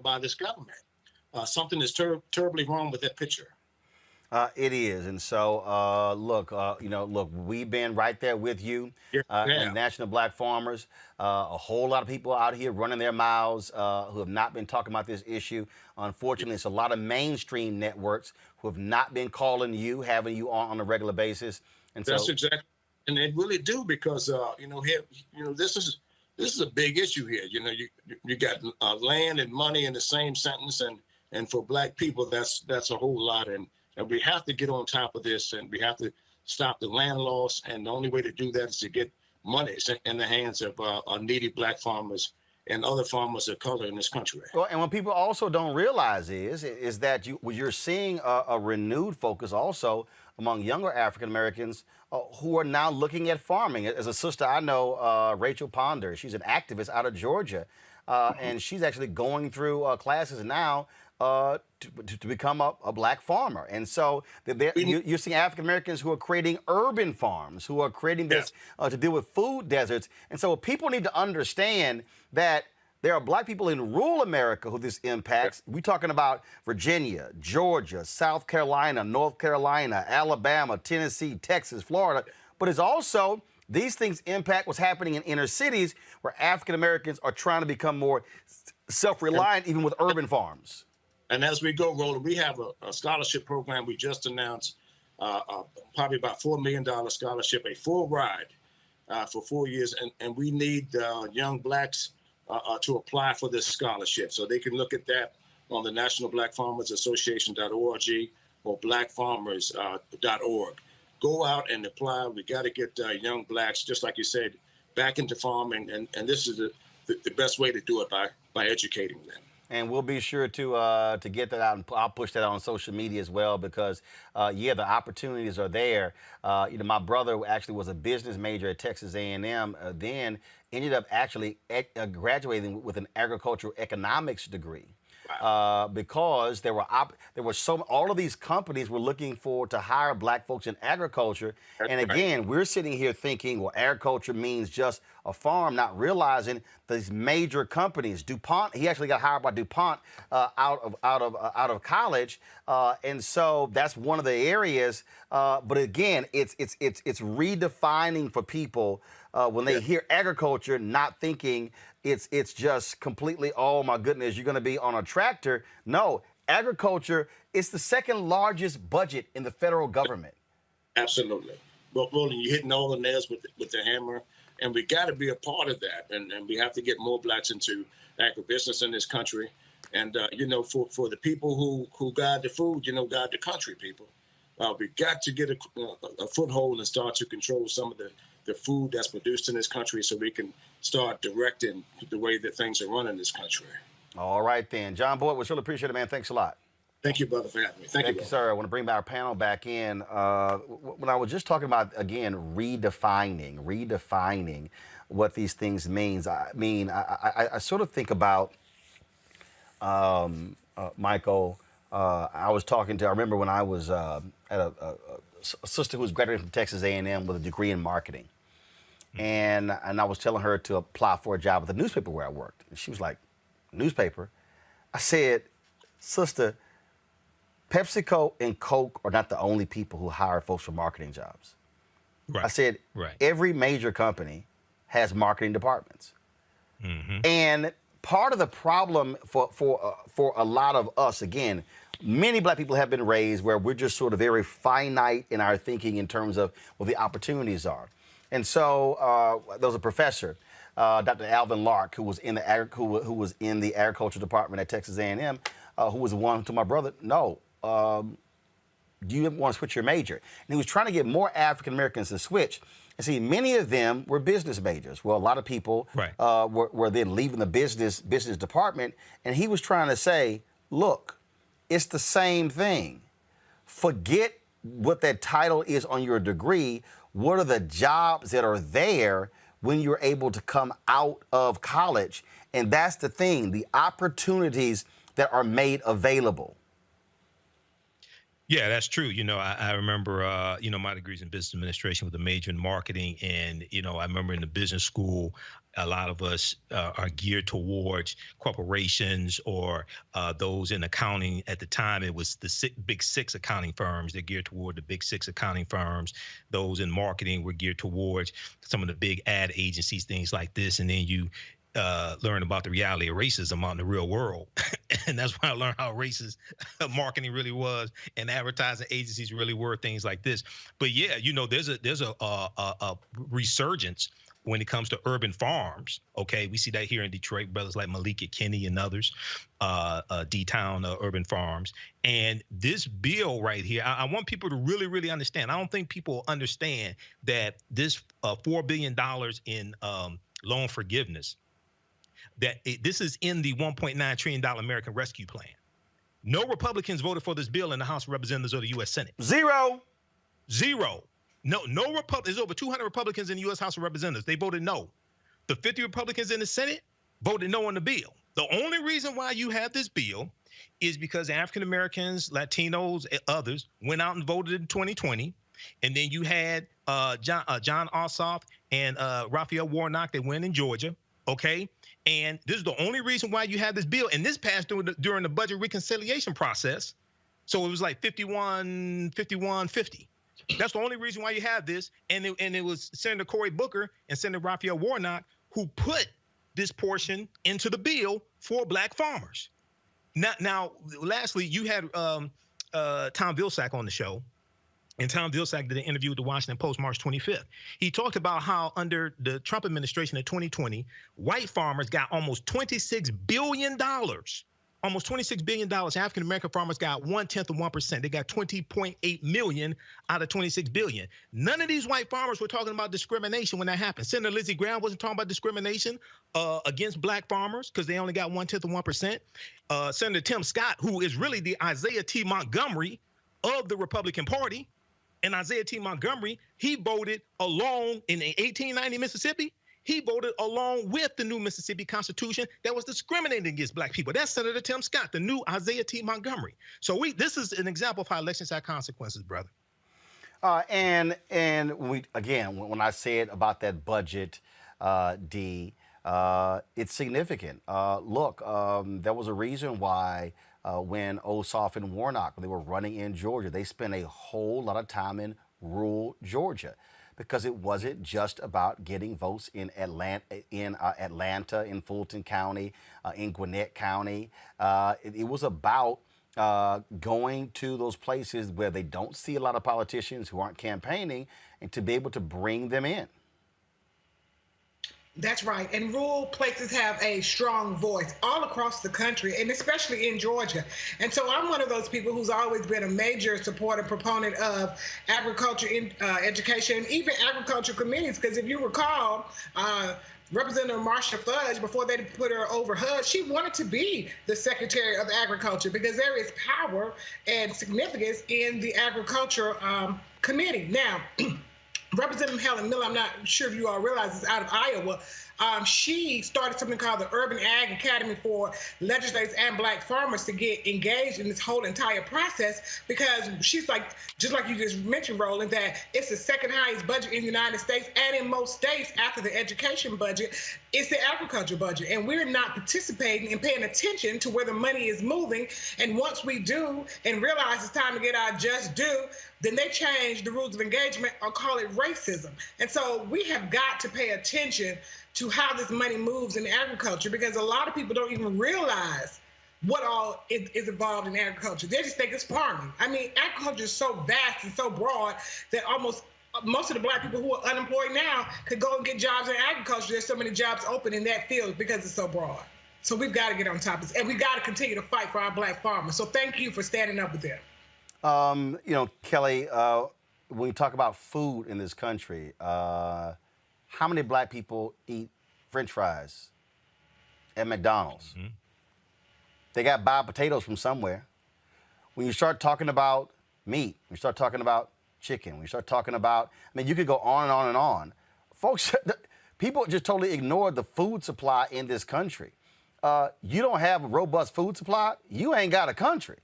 by this government. Something is terribly wrong with that picture. It is. And so, look, we've been right there with you and National Black Farmers. A whole lot of people out here running their mouths who have not been talking about this issue. Unfortunately, it's a lot of mainstream networks who have not been calling you, having you on a regular basis. And that's exactly, and they really do because, here, this is a big issue here. You got land and money in the same sentence, and for black people, that's a whole lot. And we have to get on top of this, and we have to stop the land loss. And the only way to do that is to get money in the hands of needy black farmers and other farmers of color in this country. Well, and what people also don't realize is that you're seeing a renewed focus also among younger African Americans who are now looking at farming. As a sister I know, Rachel Ponder, she's an activist out of Georgia, and she's actually going through classes now to become a black farmer. And so you're seeing African Americans who are creating urban farms, who are creating this to deal with food deserts. And so people need to understand that there are black people in rural America who this impacts. We're talking about Virginia, Georgia, South Carolina, North Carolina, Alabama, Tennessee, Texas, Florida. But it's also these things impact what's happening in inner cities where African Americans are trying to become more self-reliant, even with urban farms. And as we go, Roland, we have a scholarship program we just announced, probably about $4 million scholarship, a full ride for 4 years. And we need young Blacks to apply for this scholarship. So they can look at that on the National Black Farmers Association.org or blackfarmers.org. Go out and apply. We got to get young Blacks, just like you said, back into farming. And this is the best way to do it by educating them. And we'll be sure to get that out, and I'll push that on social media as well, because yeah, the opportunities are there. My brother actually was a business major at Texas A&M, then ended up actually graduating with an agricultural economics degree. Because there were all of these companies were looking to hire Black folks in agriculture. And again, we're sitting here thinking, well, agriculture means just a farm, not realizing these major companies. DuPont, he actually got hired by DuPont out of college, and so that's one of the areas. But again, it's redefining for people when they hear agriculture, not thinking it's just completely, oh my goodness, you're going to be on a tractor. No, agriculture is the second largest budget in the federal government. Absolutely. Well, Roland, you're hitting all the nails with the hammer, and we got to be a part of that. And we have to get more Blacks into agribusiness in this country. And, for the people who guide the food, guide the country, people. We got to get a foothold and start to control some of the food that's produced in this country, so we can start directing the way that things are run in this country. All right, then. John Boyd, we really appreciate it, man. Thanks a lot. Thank you, brother, for having me. Thank you, sir. I want to bring our panel back in. When I was just talking about, again, redefining what these things means. I sort of think about, Michael, I remember when I was at a sister who was graduating from Texas A&M with a degree in marketing. And I was telling her to apply for a job at the newspaper where I worked. And she was like, newspaper? I said, sister, PepsiCo and Coke are not the only people who hire folks for marketing jobs. Right. I said, every major company has marketing departments. Mm-hmm. And part of the problem for a lot of us, again, many Black people have been raised where we're just sort of very finite in our thinking in terms of what the opportunities are. And so there was a professor, Dr. Alvin Lark, who was in the agriculture department at Texas A&M, who was the one who told my brother, no, do you want to switch your major? And he was trying to get more African Americans to switch. And see, many of them were business majors. Well, a lot of people were then leaving the business department, and he was trying to say, look, it's the same thing. Forget what that title is on your degree. What are the jobs that are there when you're able to come out of college? And that's the thing, the opportunities that are made available. Yeah, that's true. I remember, my degree's in business administration with a major in marketing. And, I remember in the business school, a lot of us are geared towards corporations or those in accounting. At the time, it was the big six accounting firms. They're geared toward the big six accounting firms. Those in marketing were geared towards some of the big ad agencies, things like this. And then you learn about the reality of racism out in the real world. And that's when I learned how racist marketing really was and advertising agencies really were, things like this. But yeah, there's a resurgence when it comes to urban farms. Okay, we see that here in Detroit, brothers like Malika Kinney and others, D-Town urban farms. And this bill right here, I want people to really, really understand. I don't think people understand that this $4 billion in loan forgiveness, this is in the $1.9 trillion American Rescue Plan. No Republicans voted for this bill in the House of Representatives or the U.S. Senate. Zero. No There's over 200 Republicans in the U.S. House of Representatives. They voted no. The 50 Republicans in the Senate voted no on the bill. The only reason why you have this bill is because African Americans, Latinos, and others went out and voted in 2020. And then you had John Ossoff and Raphael Warnock that went in Georgia. Okay. And this is the only reason why you have this bill. And this passed during the budget reconciliation process. So it was like 51-50. That's the only reason why you have this. And it was Senator Cory Booker and Senator Raphael Warnock who put this portion into the bill for black farmers. Now, lastly, you had Tom Vilsack on the show. And Tom Vilsack did an interview with the Washington Post March 25th. He talked about how under the Trump administration in 2020, white farmers got almost $26 billion. Almost $26 billion. African-American farmers got 1/10 of 1%. They got 20.8 million out of 26 billion. None of these white farmers were talking about discrimination when that happened. Senator Lindsey Graham wasn't talking about discrimination against black farmers because they only got 1/10 of 1%. Senator Tim Scott, who is really the Isaiah T. Montgomery of the Republican Party, and Isaiah T. Montgomery, he voted along in 1890 Mississippi. He voted along with the new Mississippi Constitution that was discriminating against black people. That's Senator Tim Scott, the new Isaiah T. Montgomery. So this is an example of how elections have consequences, brother. And when I said about that budget, D, it's significant. Look, there was a reason why when Ossoff and Warnock, when they were running in Georgia, they spent a whole lot of time in rural Georgia because it wasn't just about getting votes in Atlanta, in Fulton County, in Gwinnett County. It was about going to those places where they don't see a lot of politicians who aren't campaigning and to be able to bring them in. That's right. And rural places have a strong voice all across the country, and especially in Georgia. And so I'm one of those people who's always been a major supporter, proponent of agriculture education, even agriculture committees, because if you recall, Representative Marsha Fudge, before they put her over HUD, she wanted to be the Secretary of Agriculture because there is power and significance in the Agriculture Committee. Now, Representative Helen Miller, I'm not sure if you all realize, is out of Iowa. She started something called the Urban Ag Academy for legislators and black farmers to get engaged in this whole entire process because she's like, just like you just mentioned, Roland, that it's the second highest budget in the United States and in most states after the education budget, it's the agriculture budget. And we're not participating and paying attention to where the money is moving. And once we do and realize it's time to get our just due, then they change the rules of engagement or call it racism. And so we have got to pay attention to how this money moves in agriculture because a lot of people don't even realize what all is involved in agriculture. They just think it's farming. I mean, agriculture is so vast and so broad that most of the black people who are unemployed now could go and get jobs in agriculture. There's so many jobs open in that field because it's so broad. So we've got to get on top of this, and we've got to continue to fight for our black farmers. So thank you for standing up with them. Kelly, when we talk about food in this country, how many black people eat French fries at McDonald's? Mm-hmm. They got to buy potatoes from somewhere. When you start talking about meat, when you start talking about chicken, when you start talking about, you could go on and on and on. Folks, people just totally ignore the food supply in this country. You don't have a robust food supply, you ain't got a country.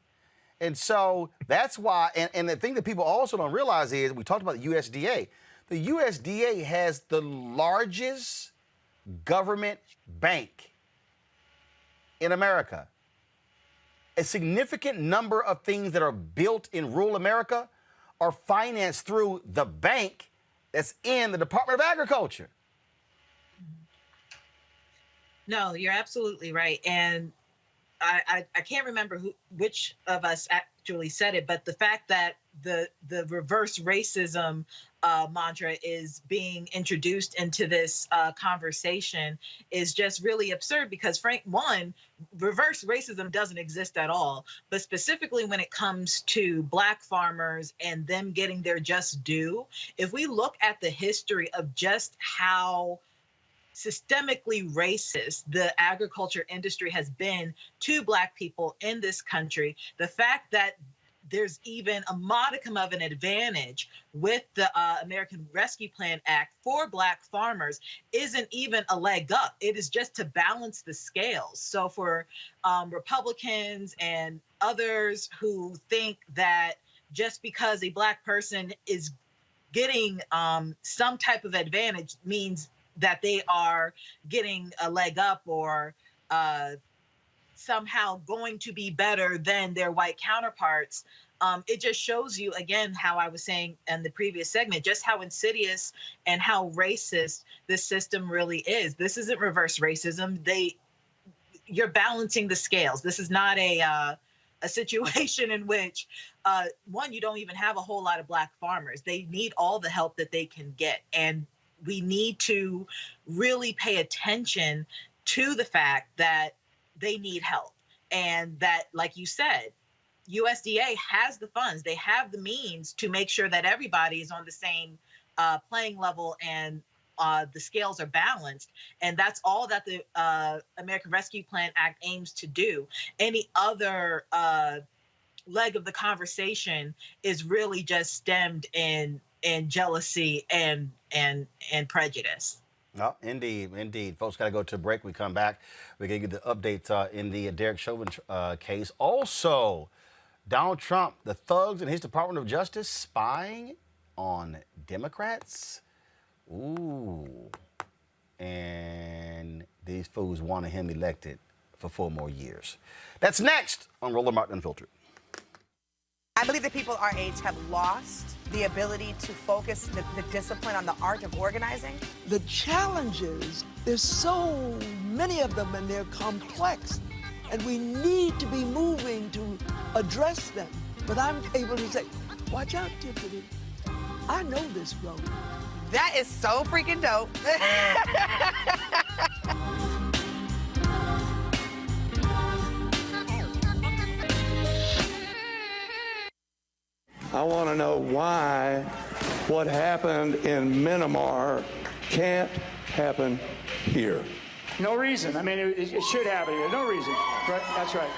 And so that's why, and the thing that people also don't realize is, we talked about the USDA. The USDA has the largest government bank in America. A significant number of things that are built in rural America are financed through the bank that's in the Department of Agriculture. No, you're absolutely right. And I can't remember which of us actually said it, but the fact that the reverse racism mantra is being introduced into this conversation is just really absurd because, reverse racism doesn't exist at all. But specifically when it comes to black farmers and them getting their just due, if we look at the history of just how systemically racist the agriculture industry has been to black people in this country, the fact that there's even a modicum of an advantage with the American Rescue Plan Act for black farmers isn't even a leg up. It is just to balance the scales. So for Republicans and others who think that just because a black person is getting some type of advantage means that they are getting a leg up or somehow going to be better than their white counterparts, It just shows you, again, how I was saying in the previous segment, just how insidious and how racist this system really is. This isn't reverse racism. You're balancing the scales. This is not a situation in which, one, you don't even have a whole lot of Black farmers. They need all the help that they can get. And we need to really pay attention to the fact that they need help. And that, like you said, USDA has the funds, they have the means to make sure that everybody is on the same playing level and the scales are balanced. And that's all that the American Rescue Plan Act aims to do. Any other leg of the conversation is really just stemmed in jealousy and prejudice. No, indeed, indeed. Folks, got to go to a break. We come back. We're going to get the updates in the Derek Chauvin case. Also, Donald Trump, the thugs in his Department of Justice spying on Democrats. Ooh. And these fools wanted him elected for 4 more years. That's next on Roland Martin Unfiltered. I believe that people our age have lost the ability to focus the discipline on the art of organizing. The challenges, there's so many of them and they're complex. And we need to be moving to address them. But I'm able to say, watch out, Tiffany. I know this road. That is so freaking dope. I want to know why what happened in Myanmar can't happen here. No reason. I mean, it should happen here. No reason. Right? That's right.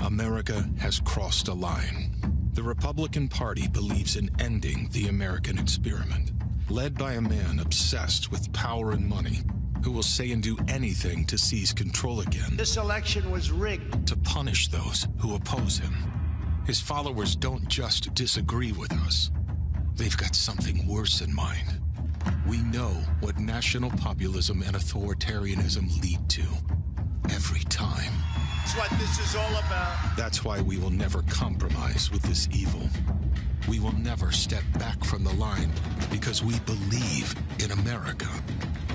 America has crossed a line. The Republican Party believes in ending the American experiment, led by a man obsessed with power and money, who will say and do anything to seize control again. This election was rigged. To punish those who oppose him. His followers don't just disagree with us. They've got something worse in mind. We know what national populism and authoritarianism lead to. Every time. That's what this is all about. That's why we will never compromise with this evil. We will never step back from the line because we believe in America.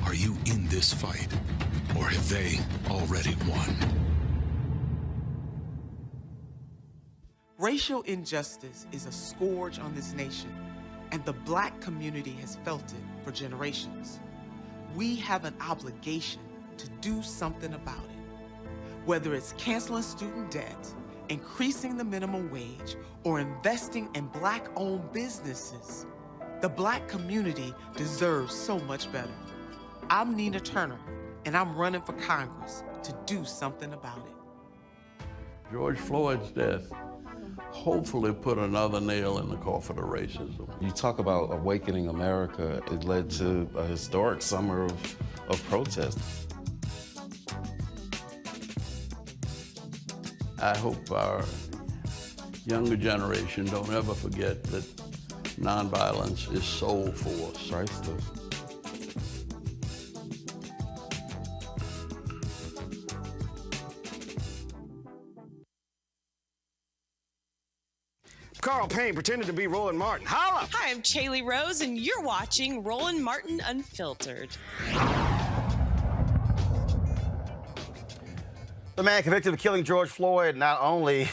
Are you in this fight? Or have they already won? Racial injustice is a scourge on this nation, and the Black community has felt it for generations. We have an obligation to do something about it. Whether it's canceling student debt, increasing the minimum wage, or investing in Black-owned businesses, the Black community deserves so much better. I'm Nina Turner, and I'm running for Congress to do something about it. George Floyd's death hopefully put another nail in the coffin of racism. You talk about awakening America. It led to a historic summer of protest. I hope our younger generation don't ever forget that nonviolence is soul force. Priceless. Carl Payne pretended to be Roland Martin. Holla! Hi, I'm Chaley Rose, and you're watching Roland Martin Unfiltered. The man convicted of killing George Floyd not only,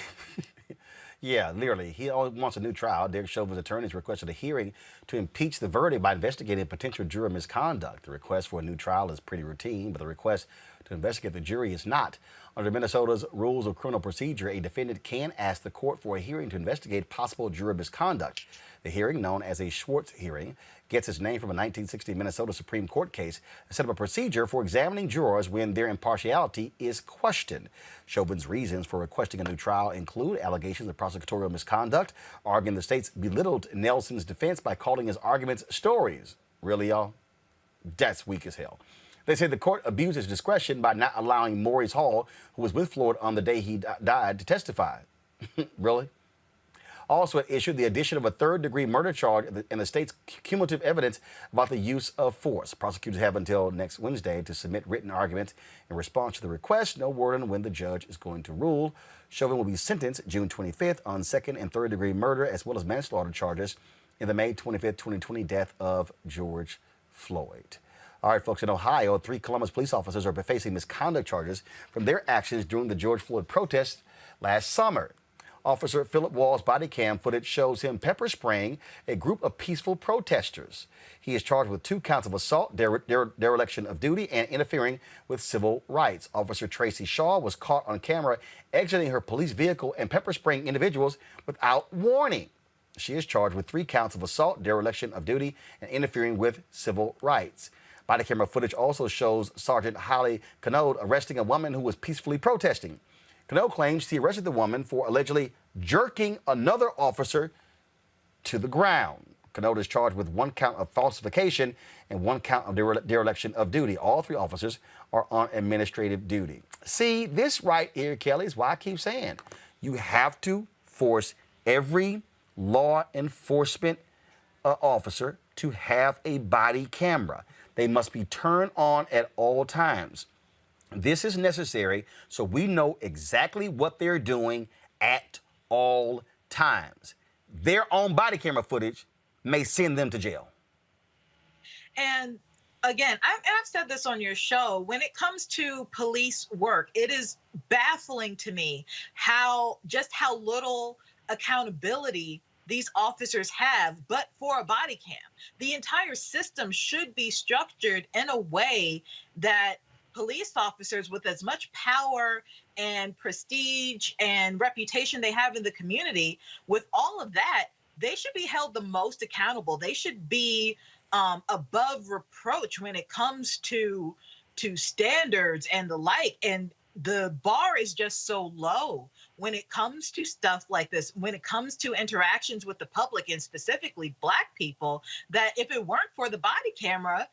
yeah, literally, he wants a new trial. Derek Chauvin's attorneys requested a hearing to impeach the verdict by investigating potential juror misconduct. The request for a new trial is pretty routine, but the request to investigate the jury is not. Under Minnesota's rules of criminal procedure, a defendant can ask the court for a hearing to investigate possible juror misconduct. The hearing, known as a Schwartz hearing, gets its name from a 1960 Minnesota Supreme Court case that set up a procedure for examining jurors when their impartiality is questioned. Chauvin's reasons for requesting a new trial include allegations of prosecutorial misconduct, arguing the state's belittled Nelson's defense by calling his arguments stories. Really, y'all? That's weak as hell. They say the court abused its discretion by not allowing Maurice Hall, who was with Floyd on the day he died, to testify. Really? Also, it issued the addition of a third-degree murder charge in the state's cumulative evidence about the use of force. Prosecutors have until next Wednesday to submit written arguments in response to the request. No word on when the judge is going to rule. Chauvin will be sentenced June 25th on second- and third-degree murder, as well as manslaughter charges in the May 25th, 2020 death of George Floyd. All right, folks, in Ohio, 3 Columbus police officers are facing misconduct charges from their actions during the George Floyd protests last summer. Officer Philip Wall's body cam footage shows him pepper spraying a group of peaceful protesters. He is charged with 2 counts of assault, dereliction of duty, and interfering with civil rights. Officer Tracy Shaw was caught on camera exiting her police vehicle and pepper spraying individuals without warning. She is charged with 3 counts of assault, dereliction of duty, and interfering with civil rights. Body camera footage also shows Sergeant Holly Canode arresting a woman who was peacefully protesting. Canode claims he arrested the woman for allegedly jerking another officer to the ground. Canode is charged with 1 count of falsification and 1 count of dereliction of duty. All 3 officers are on administrative duty. See, this right here, Kelly, is why I keep saying you have to force every law enforcement officer to have a body camera. They must be turned on at all times. This is necessary so we know exactly what they're doing at all times. Their own body camera footage may send them to jail. And again, I've said this on your show, when it comes to police work, it is baffling to me how little accountability these officers have, but for a body cam. The entire system should be structured in a way that police officers, with as much power and prestige and reputation they have in the community, with all of that, they should be held the most accountable. They should be above reproach when it comes to standards and the like. And the bar is just so low when it comes to stuff like this, when it comes to interactions with the public and specifically Black people, that if it weren't for the body camera,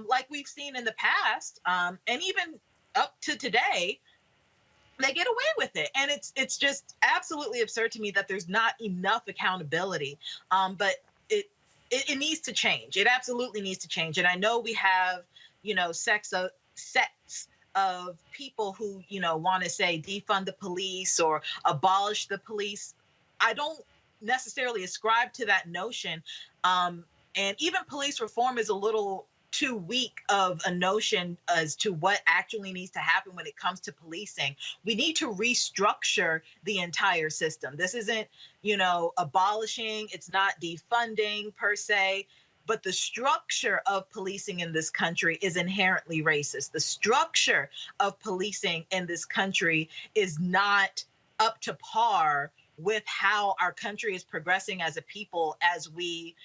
like we've seen in the past, and even up to today, they get away with it. And it's just absolutely absurd to me that there's not enough accountability. But it needs to change. It absolutely needs to change. And I know we have, sects of people who, want to say defund the police or abolish the police. I don't necessarily ascribe to that notion. And even police reform is a little too weak of a notion as to what actually needs to happen when it comes to policing. We need to restructure the entire system. This isn't, abolishing, it's not defunding per se, but the structure of policing in this country is inherently racist. The structure of policing in this country is not up to par with how our country is progressing as a people, as we,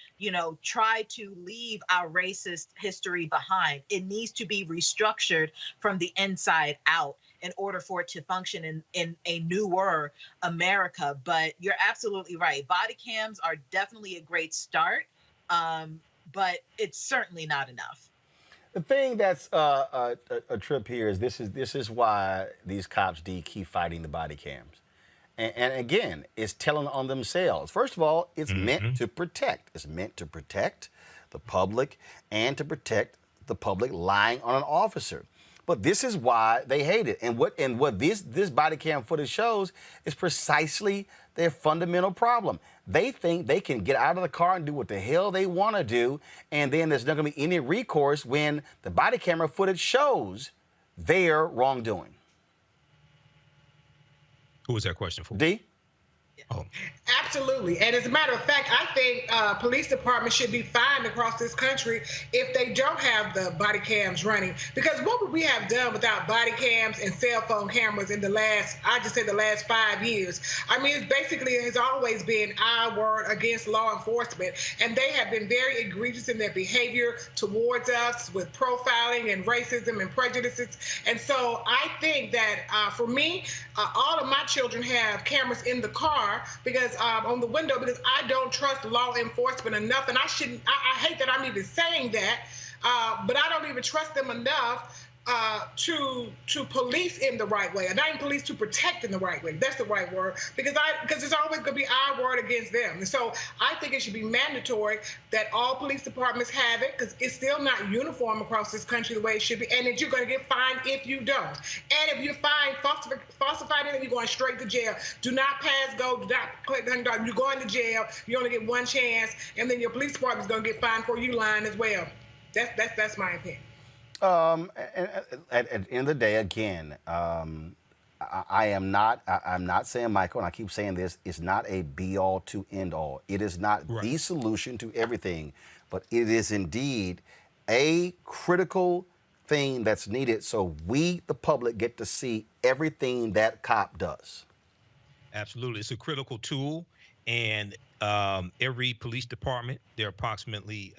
try to leave our racist history behind. It needs to be restructured from the inside out in order for it to function in a newer America. But you're absolutely right. Body cams are definitely a great start, but it's certainly not enough. The thing that's a trip here is this is why these cops keep fighting the body cams. And again, it's telling on themselves. First of all, it's meant to protect. It's meant to protect the public and to protect the public lying on an officer. But this is why they hate it. And what this body cam footage shows is precisely their fundamental problem. They think they can get out of the car and do what the hell they want to do, and then there's not going to be any recourse when the body camera footage shows their wrongdoing. Who was that question for? D? Oh. Absolutely. And as a matter of fact, I think police departments should be fined across this country if they don't have the body cams running. Because what would we have done without body cams and cell phone cameras in the last 5 years? I mean, it basically has always been our word against law enforcement. And they have been very egregious in their behavior towards us with profiling and racism and prejudices. And so I think that for me, all of my children have cameras in the car because on the window, because I don't trust law enforcement enough. And I hate that I'm even saying that, but I don't even trust them enough to police in the right way, and not even police, to protect in the right way. That's the right word, because it's always going to be our word against them. And so I think it should be mandatory that all police departments have it, because it's still not uniform across this country the way it should be, and that you're going to get fined if you don't. And if you're fined, falsified it, you're going straight to jail. Do not pass go. Do not click. You're going to jail. You only get one chance, and then your police department's going to get fined for you lying as well. That's my opinion. And at the end of the day, again, I'm not saying, Michael, and I keep saying this, it's not a be-all to end-all. It is not the solution to everything, but it is indeed a critical thing that's needed so we, the public, get to see everything that cop does. Absolutely. It's a critical tool, and every police department, there are approximately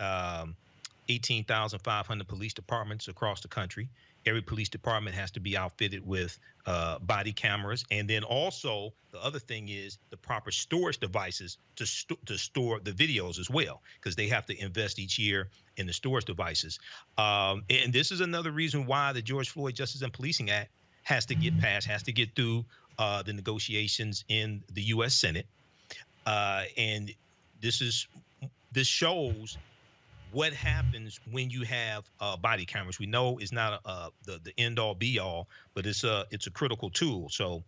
18,500 police departments across the country. Every police department has to be outfitted with body cameras. And then also the other thing is the proper storage devices to store the videos as well, because they have to invest each year in the storage devices. And this is another reason why the George Floyd Justice and Policing Act has to get passed, has to get through the negotiations in the U.S. Senate. And this shows what happens when you have body cameras. We know it's not the end all be all, but it's a critical tool. So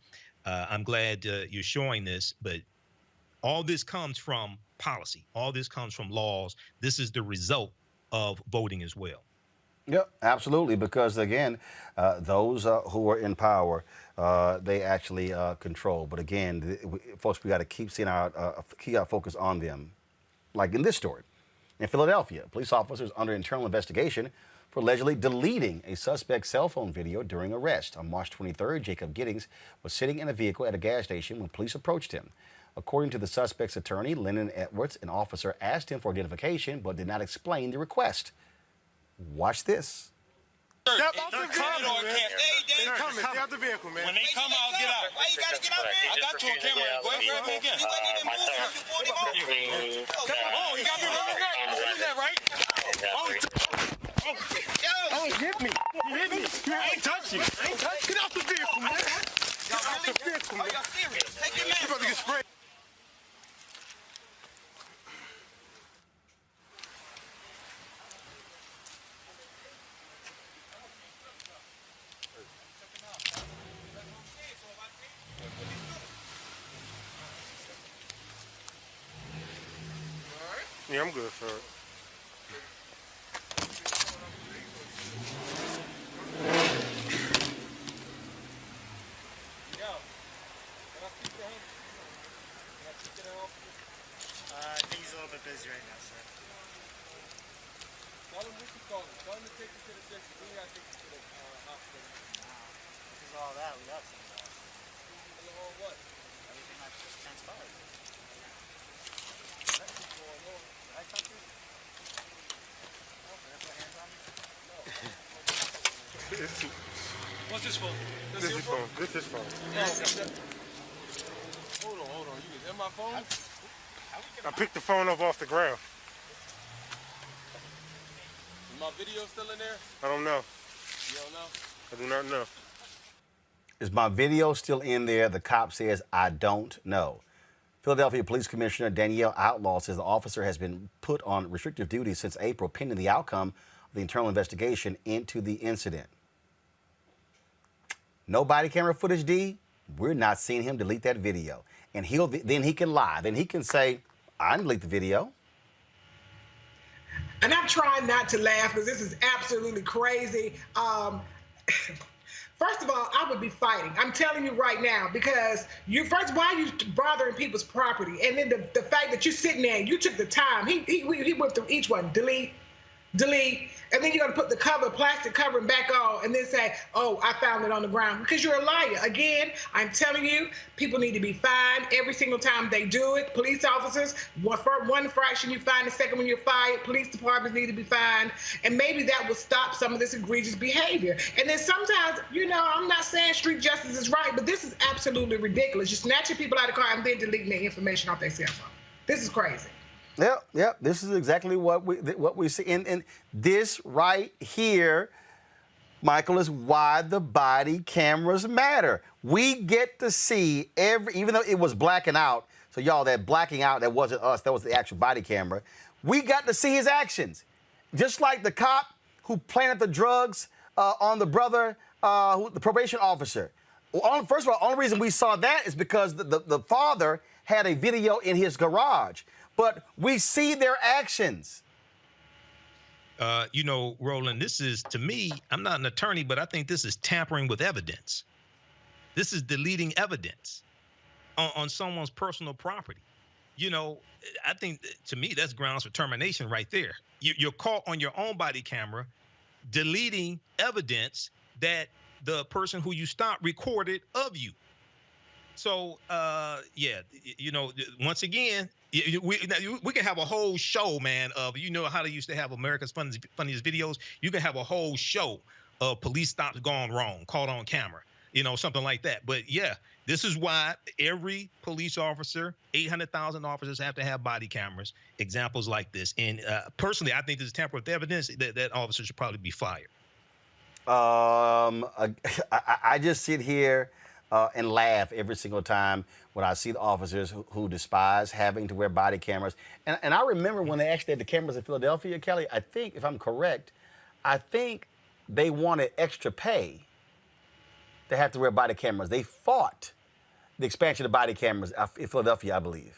I'm glad you're showing this, but all this comes from policy. All this comes from laws. This is the result of voting as well. Yep, absolutely, because again, those who are in power, they actually control. But again, folks, we got to keep our focus on them. Like in this story. In Philadelphia, police officers under internal investigation for allegedly deleting a suspect's cell phone video during arrest. On March 23rd, Jacob Giddings was sitting in a vehicle at a gas station when police approached him. According to the suspect's attorney, Lennon Edwards, an officer asked him for identification but did not explain the request. Watch this. Step out the vehicle, man. They're coming. Stay out the vehicle, man. When they come out, get out. Why you gotta get out, man? I got you on camera. Go ahead and grab me again. You wasn't even moving. You pulled him over. Oh, you got me running back. You did that, right? Oh, hit me. You hit me. I ain't touch you. Get out the vehicle, man. Get out the vehicle, man. Are y'all serious? Take your man. You about to get sprayed. Yeah, I'm good, sir. I think he's a little bit busy right now, sir. Tell him what you call him. Tell him to take you to the district. We gotta take you to the hospital. This is all that. We got some of that. All what? Everything that just transpired. That's what's going on. Did I touch you? Oh, did I put hands on you? No. What's this phone? This is phone. This is phone. Hold on. You is that my phone? I picked the phone up off the ground. Is my video still in there? I don't know. You don't know? I do not know. Is my video still in there? The cop says, I don't know. Philadelphia Police Commissioner Danielle Outlaw says the officer has been put on restrictive duty since April, pending the outcome of the internal investigation into the incident. No body camera footage, D. We're not seeing him delete that video. And then he can lie. Then he can say, I didn't delete the video. And I'm trying not to laugh because this is absolutely crazy. First of all, I would be fighting. I'm telling you right now, because why are you bothering people's property? And then the fact that you're sitting there and you took the time, he went through each one, delete, and then you're gonna put the plastic covering back on and then say, oh, I found it on the ground, because you're a liar. Again, I'm telling you, people need to be fined every single time they do it. Police officers, one infraction you find, the second one you're fired. Police departments need to be fined, and maybe that will stop some of this egregious behavior. And then sometimes, I'm not saying street justice is right, but this is absolutely ridiculous. You're snatching people out of the car and then deleting their information off their cell phone. This is crazy. Yep. This is exactly what we see. And this right here Michael, is why the body cameras matter. We get to see even though it was blacking out, so y'all, that blacking out, that wasn't us, that was the actual body camera. We got to see his actions. Just like the cop who planted the drugs on the brother, the probation officer. First of all, the only reason we saw that is because the father had a video in his garage. But we see their actions. You know, Roland, this is, to me, I'm not an attorney, but I think this is tampering with evidence. This is deleting evidence on someone's personal property. You know, I think, to me, that's grounds for termination right there. You're caught on your own body camera deleting evidence that the person who you stopped recorded of you. So, yeah, you know, once again, we can have a whole show, man, of, you know how they used to have America's Funniest Videos? You can have a whole show of police stops gone wrong, caught on camera, you know, something like that. But, yeah, this is why every police officer, 800,000 officers have to have body cameras, examples like this. And personally, I think this is tampering with evidence. That officer should probably be fired. I just sit here and laugh every single time when I see the officers who despise having to wear body cameras. And I remember when they actually had the cameras in Philadelphia, Kelly, I think, if I'm correct, I think they wanted extra pay to have to wear body cameras. They fought the expansion of body cameras in Philadelphia, I believe.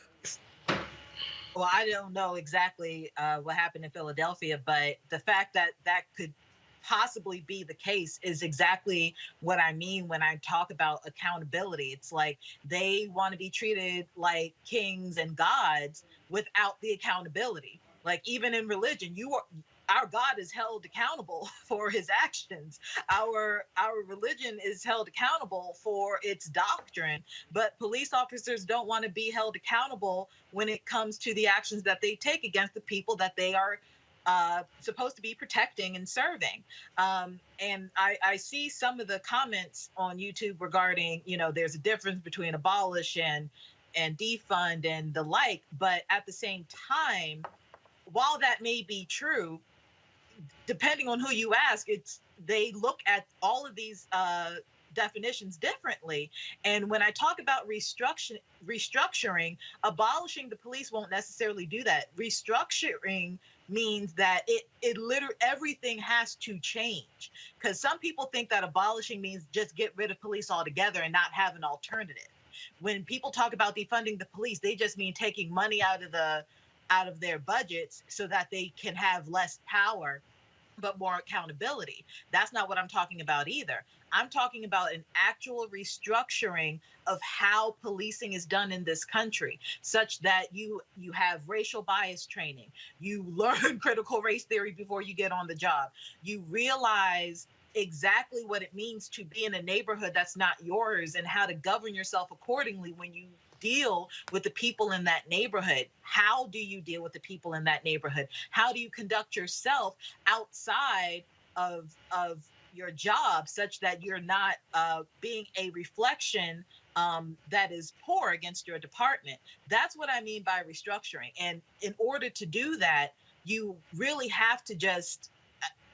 Well, I don't know exactly what happened in Philadelphia, but the fact that that could possibly be the case is exactly what I mean when I talk about accountability. It's like they want to be treated like kings and gods without the accountability. Like, even in religion, our God is held accountable for his actions. Our religion is held accountable for its doctrine, but police officers don't want to be held accountable when it comes to the actions that they take against the people that they are supposed to be protecting and serving. And I see some of the comments on YouTube regarding, you know, there's a difference between abolish and defund and the like. But at the same time, while that may be true, depending on who you ask, they look at all of these definitions differently. And when I talk about restructuring, abolishing the police won't necessarily do that. Restructuring means that it literally everything has to change, because some people think that abolishing means just get rid of police altogether and not have an alternative. When people talk about defunding the police, they just mean taking money out of their budgets so that they can have less power but more accountability. That's not what I'm talking about either. I'm talking about an actual restructuring of how policing is done in this country, such that you have racial bias training, you learn critical race theory before you get on the job, you realize exactly what it means to be in a neighborhood that's not yours and how to govern yourself accordingly when you deal with the people in that neighborhood. How do you deal with the people in that neighborhood? How do you conduct yourself outside of your job such that you're not being a reflection that is poor against your department? That's what I mean by restructuring. And in order to do that, you really have to just,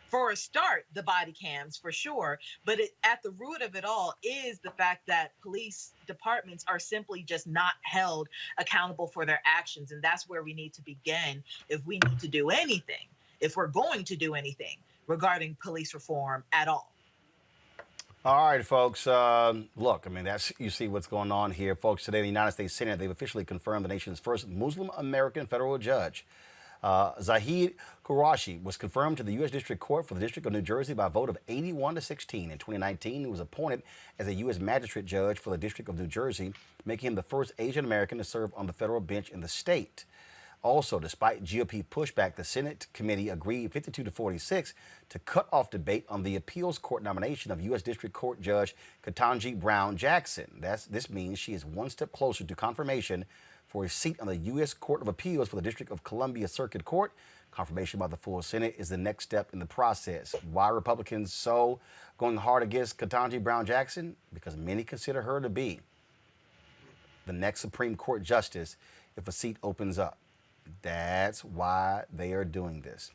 for a start, the body cams for sure. But at the root of it all is the fact that police departments are simply just not held accountable for their actions. And that's where we need to begin if we need to do anything, if we're going to do anything regarding police reform at all. All right, folks. Look, I mean, you see what's going on here. Folks, today in the United States Senate, they've officially confirmed the nation's first Muslim-American federal judge. Zahid Qureshi was confirmed to the U.S. District Court for the District of New Jersey by a vote of 81-16. In 2019, he was appointed as a U.S. magistrate judge for the District of New Jersey, making him the first Asian American to serve on the federal bench in the state. Also, despite GOP pushback, the Senate committee agreed 52-46 to cut off debate on the appeals court nomination of U.S. District Court Judge Ketanji Brown Jackson. This means she is one step closer to confirmation for a seat on the U.S. Court of Appeals for the District of Columbia Circuit Court. Confirmation by the full Senate is the next step in the process. Why are Republicans so going hard against Ketanji Brown Jackson? Because many consider her to be the next Supreme Court justice if a seat opens up. That's why they are doing this.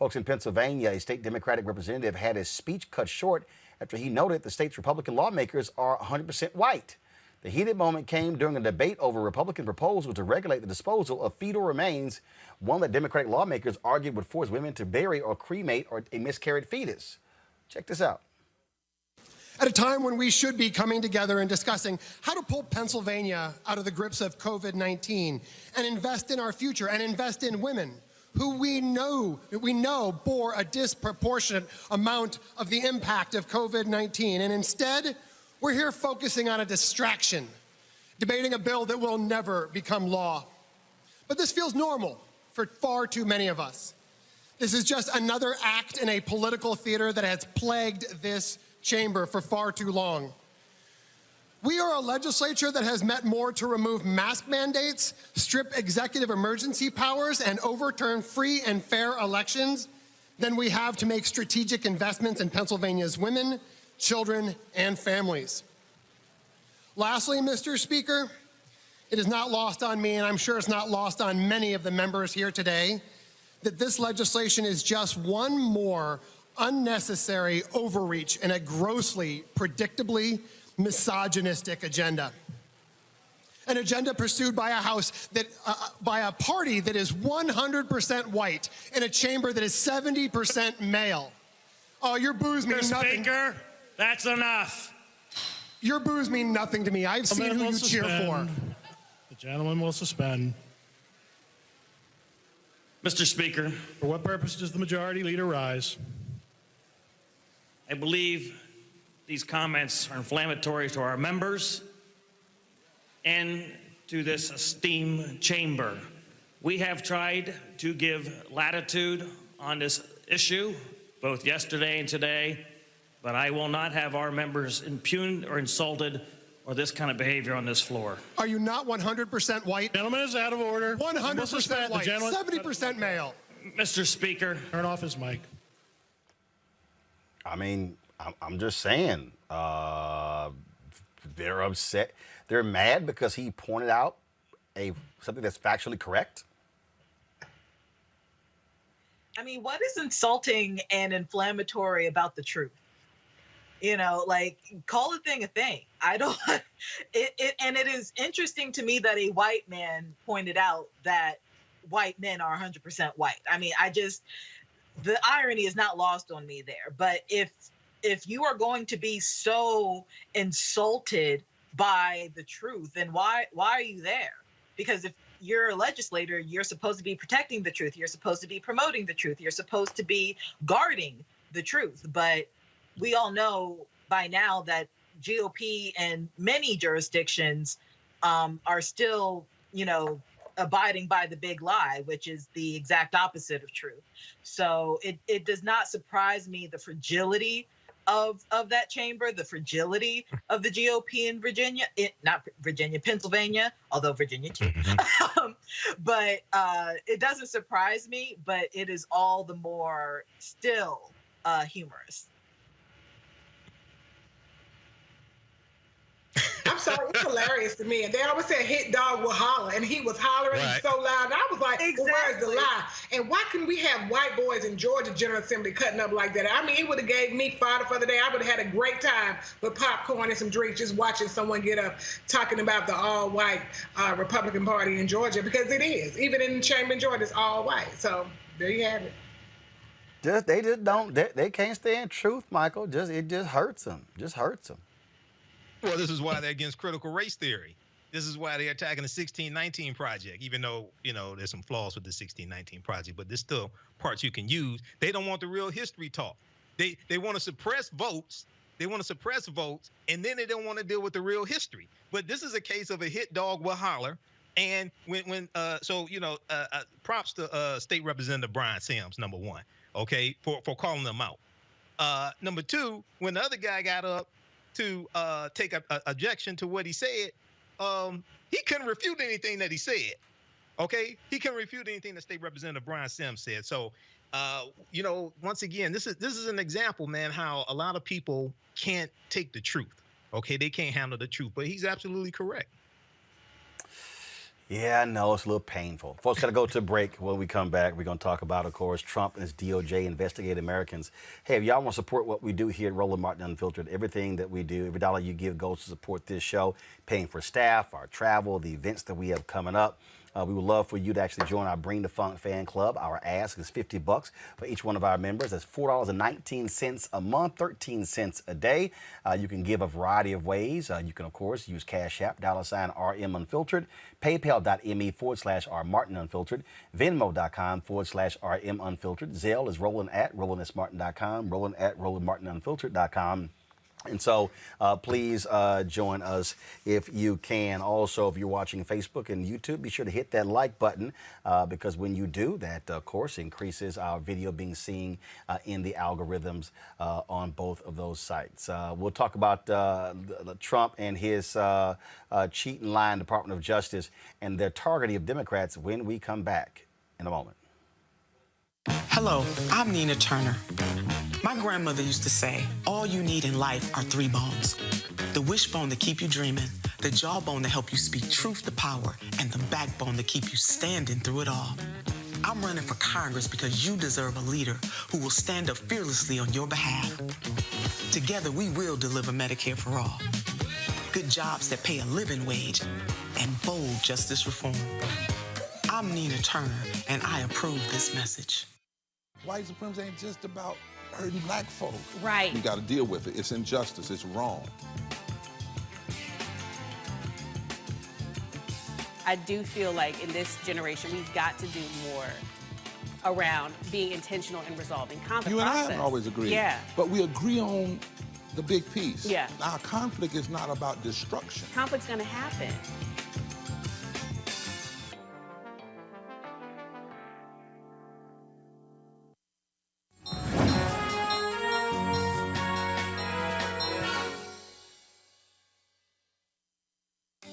Folks, in Pennsylvania, a state Democratic representative had his speech cut short after he noted the state's Republican lawmakers are 100% white. The heated moment came during a debate over a Republican proposal to regulate the disposal of fetal remains, one that Democratic lawmakers argued would force women to bury or cremate a miscarried fetus. Check this out. At a time when we should be coming together and discussing how to pull Pennsylvania out of the grips of COVID-19 and invest in our future and invest in women who we know bore a disproportionate amount of the impact of COVID-19. And instead, we're here focusing on a distraction, debating a bill that will never become law. But this feels normal for far too many of us. This is just another act in a political theater that has plagued this chamber for far too long. We are a legislature that has met more to remove mask mandates, strip executive emergency powers, and overturn free and fair elections than we have to make strategic investments in Pennsylvania's women, children, and families. Lastly, Mr. Speaker, it is not lost on me, and I'm sure it's not lost on many of the members here today, that this legislation is just one more unnecessary overreach in a grossly, predictably misogynistic agenda. An agenda pursued by by a party that is 100% white in a chamber that is 70% male. Oh, your boos mean nothing. Speaker, that's enough. Your boos mean nothing to me. I've seen who you cheer for. The gentleman will suspend. Mr. Speaker. For what purpose does the majority leader rise? I believe these comments are inflammatory to our members and to this esteemed chamber. We have tried to give latitude on this issue, both yesterday and today, but I will not have our members impugned or insulted or this kind of behavior on this floor. Are you not 100% white? Gentleman is out of order. 100% white, 70% male. Mr. Speaker. Turn off his mic. I mean, I'm just saying, they're upset. They're mad because he pointed out something that's factually correct. I mean, what is insulting and inflammatory about the truth? You know, like, call a thing a thing. I don't, and it is interesting to me that a white man pointed out that white men are 100% white. I mean, the irony is not lost on me there. But if you are going to be so insulted by the truth, then why are you there? Because if you're a legislator, you're supposed to be protecting the truth. You're supposed to be promoting the truth. You're supposed to be guarding the truth. But we all know by now that GOP and many jurisdictions are still, abiding by the big lie, which is the exact opposite of truth. So it does not surprise me the fragility of that chamber, the fragility of the GOP in Virginia, Pennsylvania, although Virginia too. But it doesn't surprise me, but it is all the more still humorous. I'm sorry, it's hilarious to me. And they always say hit dog will holler, and he was hollering so loud. And I was like, well, where's the lie? And why couldn't we have white boys in Georgia General Assembly cutting up like that? I mean, it would have gave me fodder for the day. I would have had a great time with popcorn and some drinks just watching someone get up talking about the all-white Republican Party in Georgia, because it is. Even in the chamber in Georgia, it's all white. So there you have it. They just don't. They can't stand truth, Michael. It just hurts them. Just hurts them. Well, this is why they're against critical race theory. This is why they're attacking the 1619 Project, even though, there's some flaws with the 1619 Project, but there's still parts you can use. They don't want the real history talk. They want to suppress votes. They want to suppress votes, and then they don't want to deal with the real history. But this is a case of a hit dog will holler. And props to State Representative Brian Sims, number one, okay, for calling them out. Number two, when the other guy got up to take a objection to what he said, he couldn't refute anything that he said. Okay, he couldn't refute anything that State Representative Brian Sims said. So, once again, this is an example, man, how a lot of people can't take the truth. Okay, they can't handle the truth. But he's absolutely correct. Yeah, I know, it's a little painful. Folks, got to go to a break. When we come back, we're going to talk about, of course, Trump and his DOJ investigate Americans. Hey, if y'all want to support what we do here at Roland Martin Unfiltered, everything that we do, every dollar you give goes to support this show, paying for staff, our travel, the events that we have coming up. We would love for you to actually join our Bring the Funk fan club. Our ask is $50 for each one of our members. That's $4.19 a month, 13 cents a day. You can give a variety of ways. You can, of course, use Cash App, $RM Unfiltered, PayPal.me/R Martin Unfiltered, Venmo.com/RM Unfiltered. Zelle is Roland at RolandSMartin.com, Roland at RolandMartinUnfiltered.com. And so please join us if you can. Also, if you're watching Facebook and YouTube, be sure to hit that like button because when you do, that, of course, increases our video being seen in the algorithms on both of those sites. We'll talk about Trump and his cheat and lying Department of Justice and their targeting of Democrats when we come back in a moment. Hello, I'm Nina Turner. My grandmother used to say, all you need in life are 3 bones. The wishbone to keep you dreaming, the jawbone to help you speak truth to power, and the backbone to keep you standing through it all. I'm running for Congress because you deserve a leader who will stand up fearlessly on your behalf. Together, we will deliver Medicare for all, good jobs that pay a living wage, and bold justice reform. I'm Nina Turner, and I approve this message. White supremacy ain't just about hurting black folk. Right. We got to deal with it. It's injustice. It's wrong. I do feel like in this generation, we've got to do more around being intentional in resolving conflict. You and I haven't always agreed. Yeah. But we agree on the big piece. Yeah. Our conflict is not about destruction. Conflict's going to happen.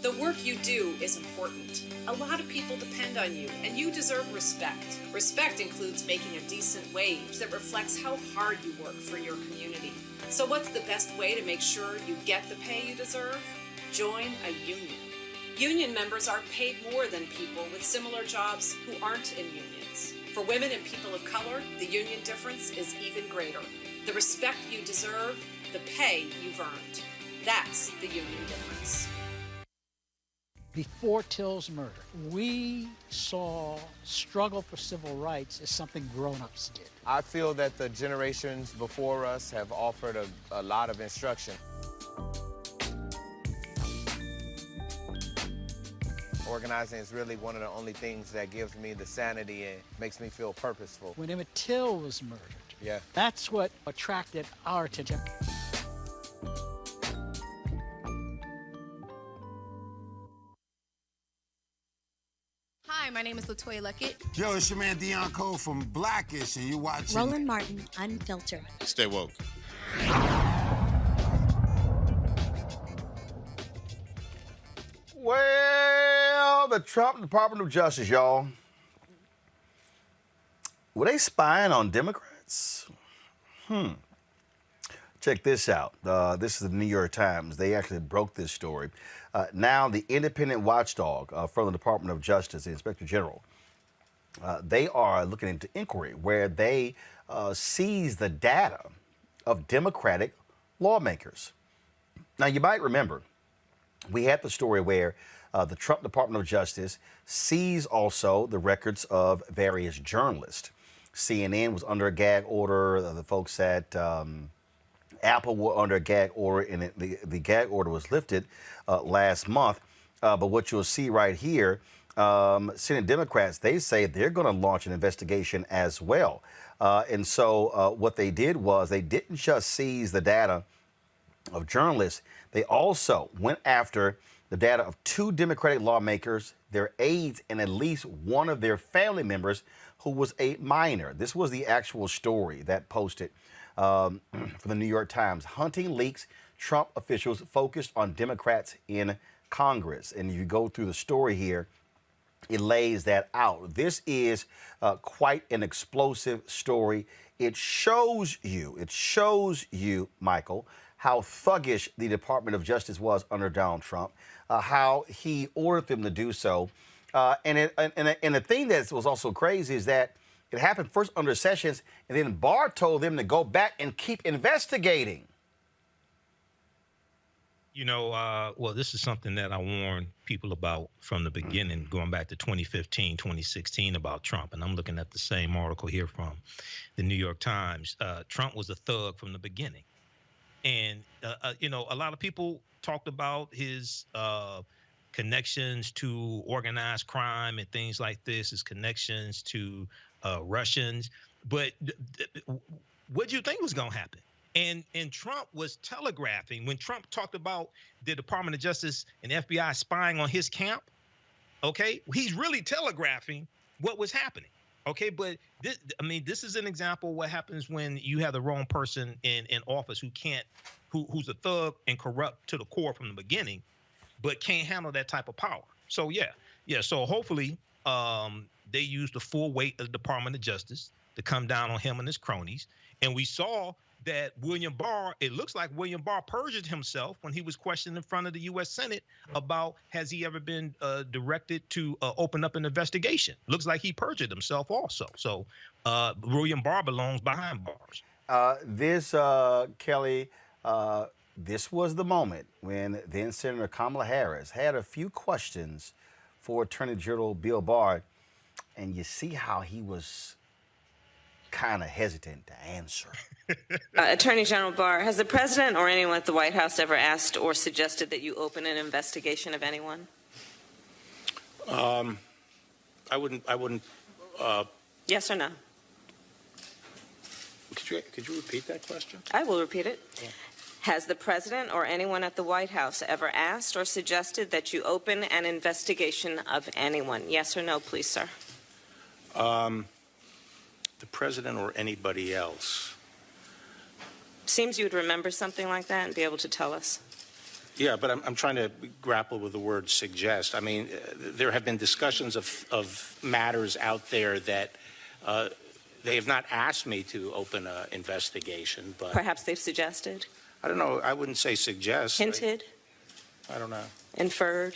The work you do is important. A lot of people depend on you, and you deserve respect. Respect includes making a decent wage that reflects how hard you work for your community. So what's the best way to make sure you get the pay you deserve? Join a union. Union members are paid more than people with similar jobs who aren't in unions. For women and people of color, the union difference is even greater. The respect you deserve, the pay you've earned. That's the union difference. Before Till's murder, we saw struggle for civil rights as something grown-ups did. I feel that the generations before us have offered a lot of instruction. Organizing is really one of the only things that gives me the sanity and makes me feel purposeful. When Emmett Till was murdered, yeah, that's what attracted our attention. Hi, my name is LaToya Luckett. Yo, it's your man Dion Cole from Blackish, and you're watching Roland Martin Unfiltered. Stay woke. Well, the Trump Department of Justice, y'all. Were they spying on Democrats? Check this out. This is the New York Times. They actually broke this story. Now, the independent watchdog from the Department of Justice, the Inspector General, they are looking into inquiry where they seize the data of Democratic lawmakers. Now, you might remember, we had the story where the Trump Department of Justice seized also the records of various journalists. CNN was under a gag order. The folks at Apple were under a gag order, and the gag order was lifted last month. But what you'll see right here, Senate Democrats, they say they're going to launch an investigation as well. And so what they did was they didn't just seize the data of journalists. They also went after the data of 2 Democratic lawmakers, their aides, and at least one of their family members who was a minor. This was the actual story that posted from the New York Times. Hunting leaks, Trump officials focused on Democrats in Congress. And you go through the story here, it lays that out. This is quite an explosive story. It shows you, Michael, how thuggish the Department of Justice was under Donald Trump, how he ordered them to do so, And the thing that was also crazy is that it happened first under Sessions, and then Barr told them to go back and keep investigating. You know, well, this is something that I warned people about from the beginning, going back to 2015, 2016 about Trump. And I'm looking at the same article here from the New York Times. Trump was a thug from the beginning. And, you know, a lot of people talked about his connections to organized crime and things like this, his connections to Russians. But what do you think was going to happen? And Trump was telegraphing when Trump talked about the Department of Justice and FBI spying on his camp. Okay, he's really telegraphing what was happening. Okay, but this, I mean, this is an example of what happens when you have the wrong person in office who's a thug and corrupt to the core from the beginning, but can't handle that type of power. So yeah. So hopefully they use the full weight of the Department of Justice to come down on him and his cronies. And we saw that William Barr, it looks like William Barr perjured himself when he was questioned in front of the U.S. Senate about has he ever been directed to open up an investigation. Looks like he perjured himself also. So William Barr belongs behind bars. Kelly, this was the moment when then Senator Kamala Harris had a few questions for Attorney General Bill Barr, and you see how he was kind of hesitant to answer. Attorney General Barr, has the president or anyone at the White House ever asked or suggested that you open an investigation of anyone? I wouldn't. Yes or no? Could you repeat that question? I will repeat it. Yeah. Has the president or anyone at the White House ever asked or suggested that you open an investigation of anyone? Yes or no, please, sir? The president or anybody else? Seems you would remember something like that and be able to tell us. Yeah, but I'm trying to grapple with the word suggest. I mean, there have been discussions of matters out there that they have not asked me to open an investigation, but perhaps they've suggested. I don't know. I wouldn't say suggest. Hinted? I don't know. Inferred?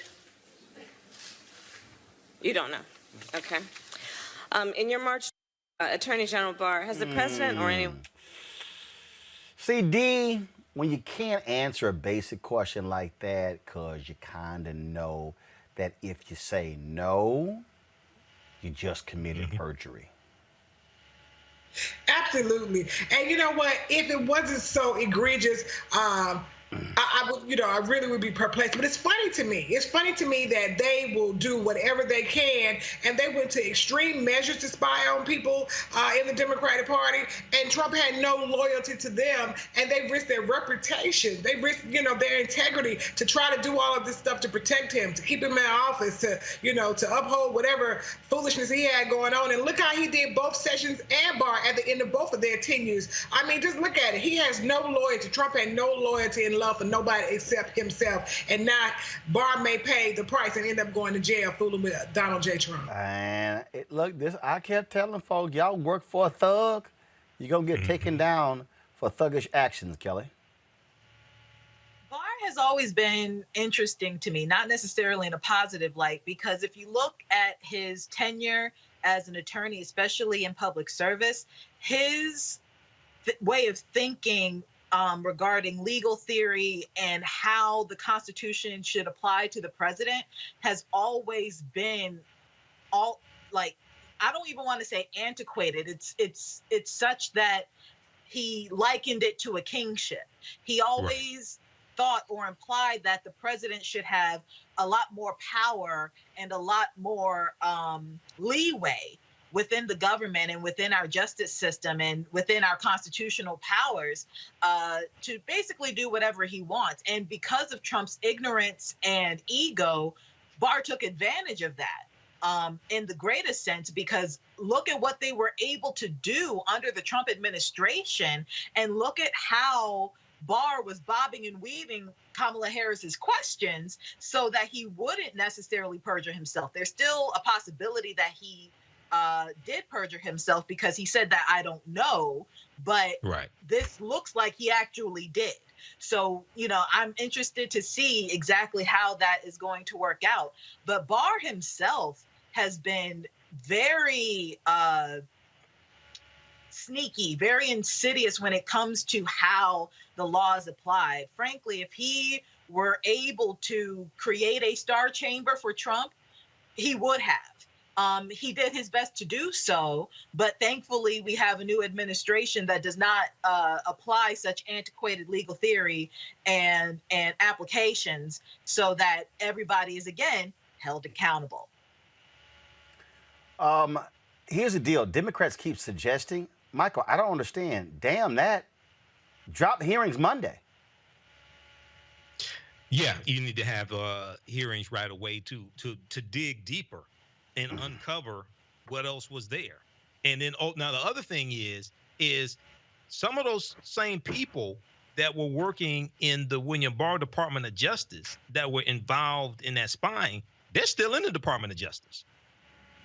You don't know. Okay. In your March, Attorney General Barr, has the president or anyone... See, D, when you can't answer a basic question like that because you kind of know that if you say no, you just committed perjury. Absolutely. And you know what? If it wasn't so egregious, I would, you know, I really would be perplexed. But it's funny to me. It's funny to me that they will do whatever they can, and they went to extreme measures to spy on people in the Democratic Party, and Trump had no loyalty to them, and they risked their reputation. They risked, you know, their integrity to try to do all of this stuff to protect him, to keep him in office, to, you know, to uphold whatever foolishness he had going on. And look how he did both Sessions and Barr at the end of both of their tenures. I mean, just look at it. He has no loyalty. Trump had no loyalty and love for nobody except himself. And now Barr may pay the price and end up going to jail fooling with Donald J. Trump. And look, I kept telling folks, y'all work for a thug, you're going to get taken down for thuggish actions, Kelly. Barr has always been interesting to me, not necessarily in a positive light, because if you look at his tenure as an attorney, especially in public service, his way of thinking regarding legal theory and how the Constitution should apply to the president has always been I don't even want to say antiquated. It's such that he likened it to a kingship. He always thought or implied that the president should have a lot more power and a lot more leeway within the government and within our justice system and within our constitutional powers to basically do whatever he wants. And because of Trump's ignorance and ego, Barr took advantage of that in the greatest sense, because look at what they were able to do under the Trump administration, and look at how Barr was bobbing and weaving Kamala Harris's questions so that he wouldn't necessarily perjure himself. There's still a possibility that he did perjure himself because he said that I don't know, but this looks like he actually did. So, I'm interested to see exactly how that is going to work out. But Barr himself has been very sneaky, very insidious when it comes to how the law is applied. Frankly, if he were able to create a star chamber for Trump, he would have. He did his best to do so, but thankfully we have a new administration that does not apply such antiquated legal theory and applications, so that everybody is again held accountable. Here's the deal. Democrats keep suggesting, Michael, I don't understand. Damn that. Drop the hearings Monday. Yeah, you need to have hearings right away to dig deeper and uncover what else was there. And then, now the other thing is some of those same people that were working in the William Barr Department of Justice that were involved in that spying, they're still in the Department of Justice.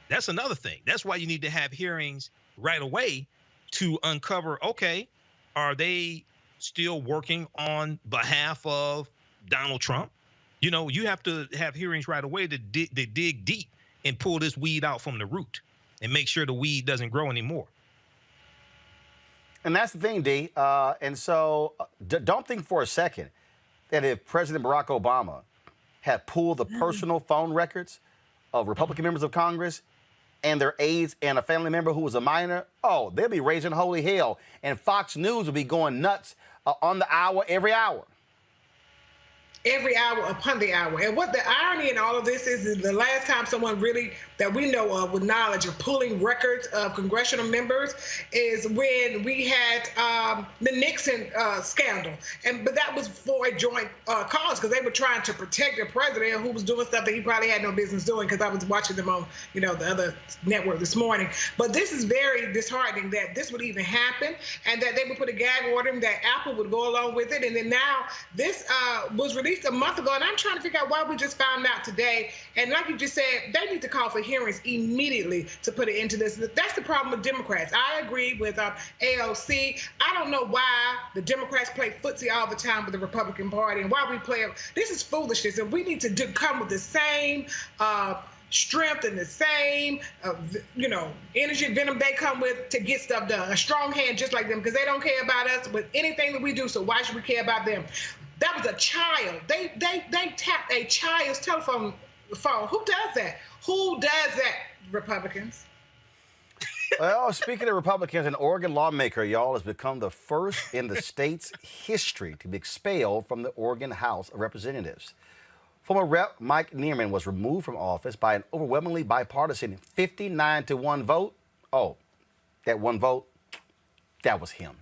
That's another thing. That's why you need to have hearings right away to uncover, okay, are they still working on behalf of Donald Trump? You have to have hearings right away to dig deep and pull this weed out from the root and make sure the weed doesn't grow anymore. And that's the thing, D. And so don't think for a second that if President Barack Obama had pulled the personal phone records of Republican members of Congress and their aides and a family member who was a minor, they'll be raising holy hell. And Fox News will be going nuts on the hour, every hour. Every hour upon the hour. And what the irony in all of this is the last time someone really that we know of with knowledge of pulling records of congressional members is when we had the Nixon scandal. But that was for a joint cause, because they were trying to protect the president who was doing stuff that he probably had no business doing, because I was watching them on the other network this morning. But this is very disheartening that this would even happen, and that they would put a gag order and that Apple would go along with it. And then now this was released a month ago, and I'm trying to figure out why we just found out today. And like you just said, they need to call for hearings immediately to put it into this. That's the problem with Democrats. I agree with AOC. I don't know why the Democrats play footsie all the time with the Republican Party, and why we play. This is foolishness, and we need to come with the same strength and the same, energy, venom they come with to get stuff done. A strong hand just like them, because they don't care about us with anything that we do, so why should we care about them? That was a child. They tapped a child's telephone phone. Who does that? Who does that, Republicans? Well, speaking of Republicans, an Oregon lawmaker, y'all, has become the first in the state's history to be expelled from the Oregon House of Representatives. Former Rep. Mike Neerman was removed from office by an overwhelmingly bipartisan 59-1 vote. Oh, that one vote, that was him.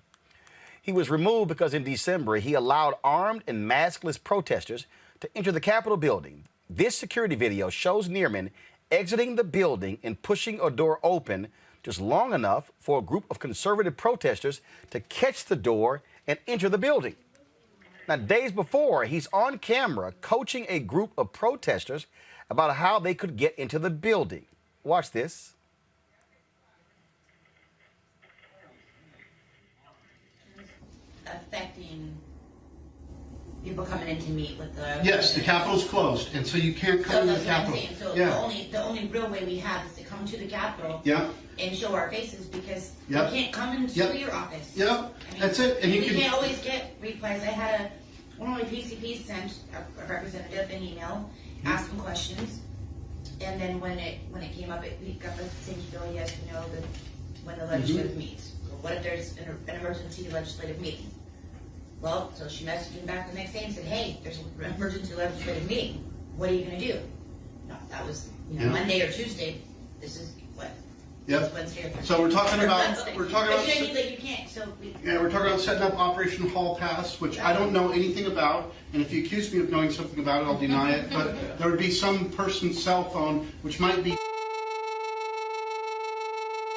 He was removed because in December, he allowed armed and maskless protesters to enter the Capitol building. This security video shows Neerman exiting the building and pushing a door open just long enough for a group of conservative protesters to catch the door and enter the building. Now, days before, he's on camera coaching a group of protesters about how they could get into the building. Watch this. Affecting people coming in to meet with the... Yes, the Capitol's closed, and so you can't come to the Capitol. So the only real way we have is to come to the Capitol and show our faces, because we can't come into your office. That's it. And we can't always get replies. I had one of my PCPs sent a representative an email, asked some questions, and then when it came up, we got the same bill, yes, we know when the legislative meets. What if there's an emergency legislative meeting? Well, so she messaged me back the next day and said, hey, there's an emergency legislative meeting. What are you going to do? No, that was Monday or Tuesday. This is what? Wednesday or Thursday. So we're talking about you can't. So we're talking about setting up Operation Hall Pass, which I don't know anything about. And if you accuse me of knowing something about it, I'll deny it. But there would be some person's cell phone, which might be.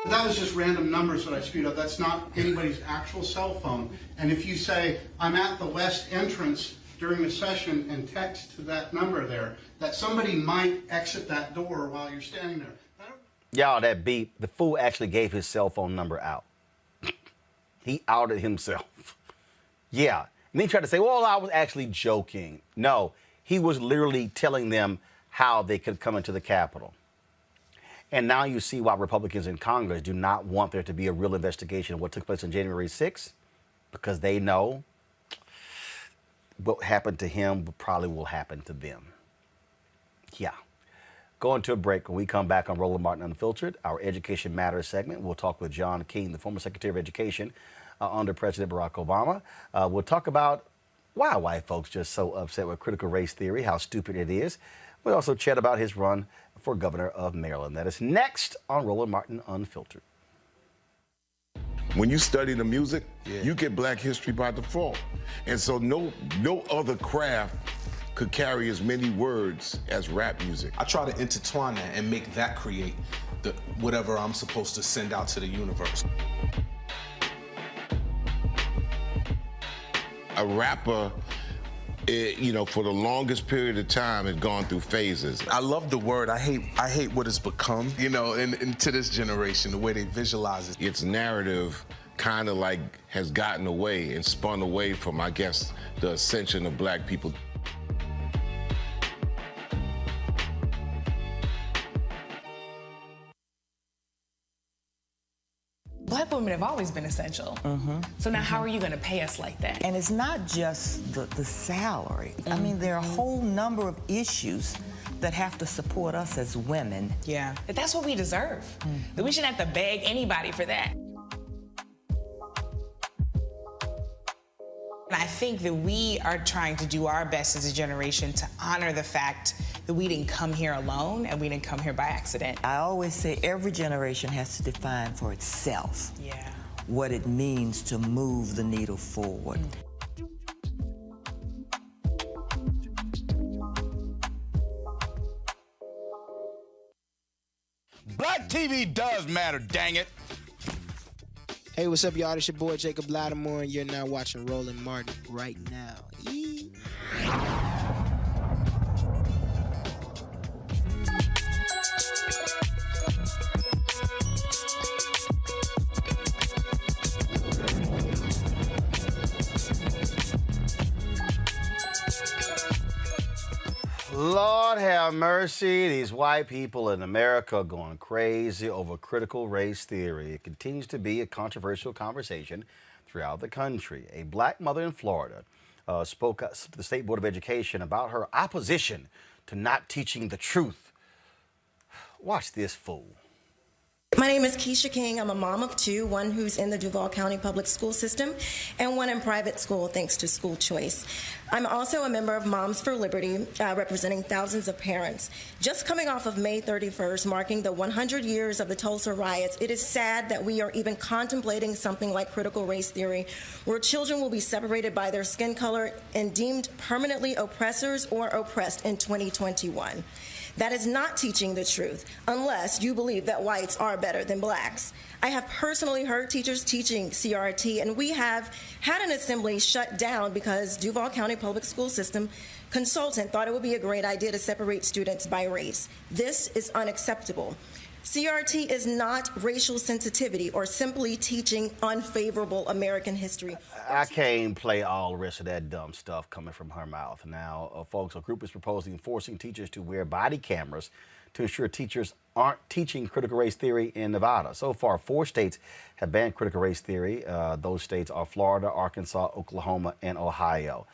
That was just random numbers that I spewed out. That's not anybody's actual cell phone. And if you say, I'm at the west entrance during the session and text to that number there, that somebody might exit that door while you're standing there. Y'all, that beat, the fool actually gave his cell phone number out. He outed himself. Yeah. And he tried to say, well, I was actually joking. No, he was literally telling them how they could come into the Capitol. And now you see why Republicans in Congress do not want there to be a real investigation of what took place on January 6th, because they know what happened to him probably will happen to them. Yeah. Going to a break. When we come back on Roland Martin Unfiltered, our Education Matters segment, we'll talk with John King, the former Secretary of Education under President Barack Obama. We'll talk about why white folks just so upset with critical race theory, how stupid it is. We'll also chat about his run for governor of Maryland. That is next on Roland Martin Unfiltered. When you study the music, you get Black history by default. And so no other craft could carry as many words as rap music. I try to intertwine that and make that create whatever I'm supposed to send out to the universe. A rapper, for the longest period of time has gone through phases. I love the word. I hate what it's become, and to this generation, the way they visualize it. Its narrative kind of like has gotten away and spun away from, I guess, the ascension of Black people. Black women have always been essential. So now how are you going to pay us like that? And it's not just the salary. I mean, there are a whole number of issues that have to support us as women. Yeah, but that's what we deserve. That we shouldn't have to beg anybody for that. And I think that we are trying to do our best as a generation to honor the fact that we didn't come here alone and we didn't come here by accident. I always say every generation has to define for itself what it means to move the needle forward. Black TV does matter, dang it. Hey, what's up, y'all? It's your boy Jacob Lattimore, and you're now watching Roland Martin right now. Yee. Lord have mercy. These white people in America are going crazy over critical race theory. It continues to be a controversial conversation throughout the country. A black mother in Florida spoke to the State Board of Education about her opposition to not teaching the truth. Watch this fool. My name is Keisha King. I'm a mom of two, one who's in the Duval County Public School System and one in private school thanks to school choice. I'm also a member of Moms for Liberty, representing thousands of parents. Just coming off of May 31st, marking the 100 years of the Tulsa riots, it is sad that we are even contemplating something like critical race theory, where children will be separated by their skin color and deemed permanently oppressors or oppressed in 2021. That is not teaching the truth, unless you believe that whites are better than blacks. I have personally heard teachers teaching CRT, and we have had an assembly shut down because Duval County Public School System consultant thought it would be a great idea to separate students by race. This is unacceptable. CRT is not racial sensitivity or simply teaching unfavorable American history. I can't play all the rest of that dumb stuff coming from her mouth. Now, folks, a group is proposing forcing teachers to wear body cameras to ensure teachers aren't teaching critical race theory in Nevada. So far, 4 states have banned critical race theory. Those states are Florida, Arkansas, Oklahoma, and Ohio.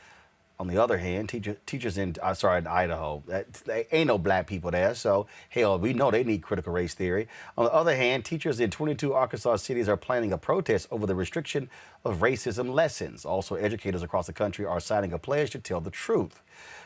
On the other hand, teachers in Idaho, there ain't no black people there, so hell, we know they need critical race theory. On the other hand, teachers in 22 Arkansas cities are planning a protest over the restriction of racism lessons. Also, educators across the country are signing a pledge to tell the truth.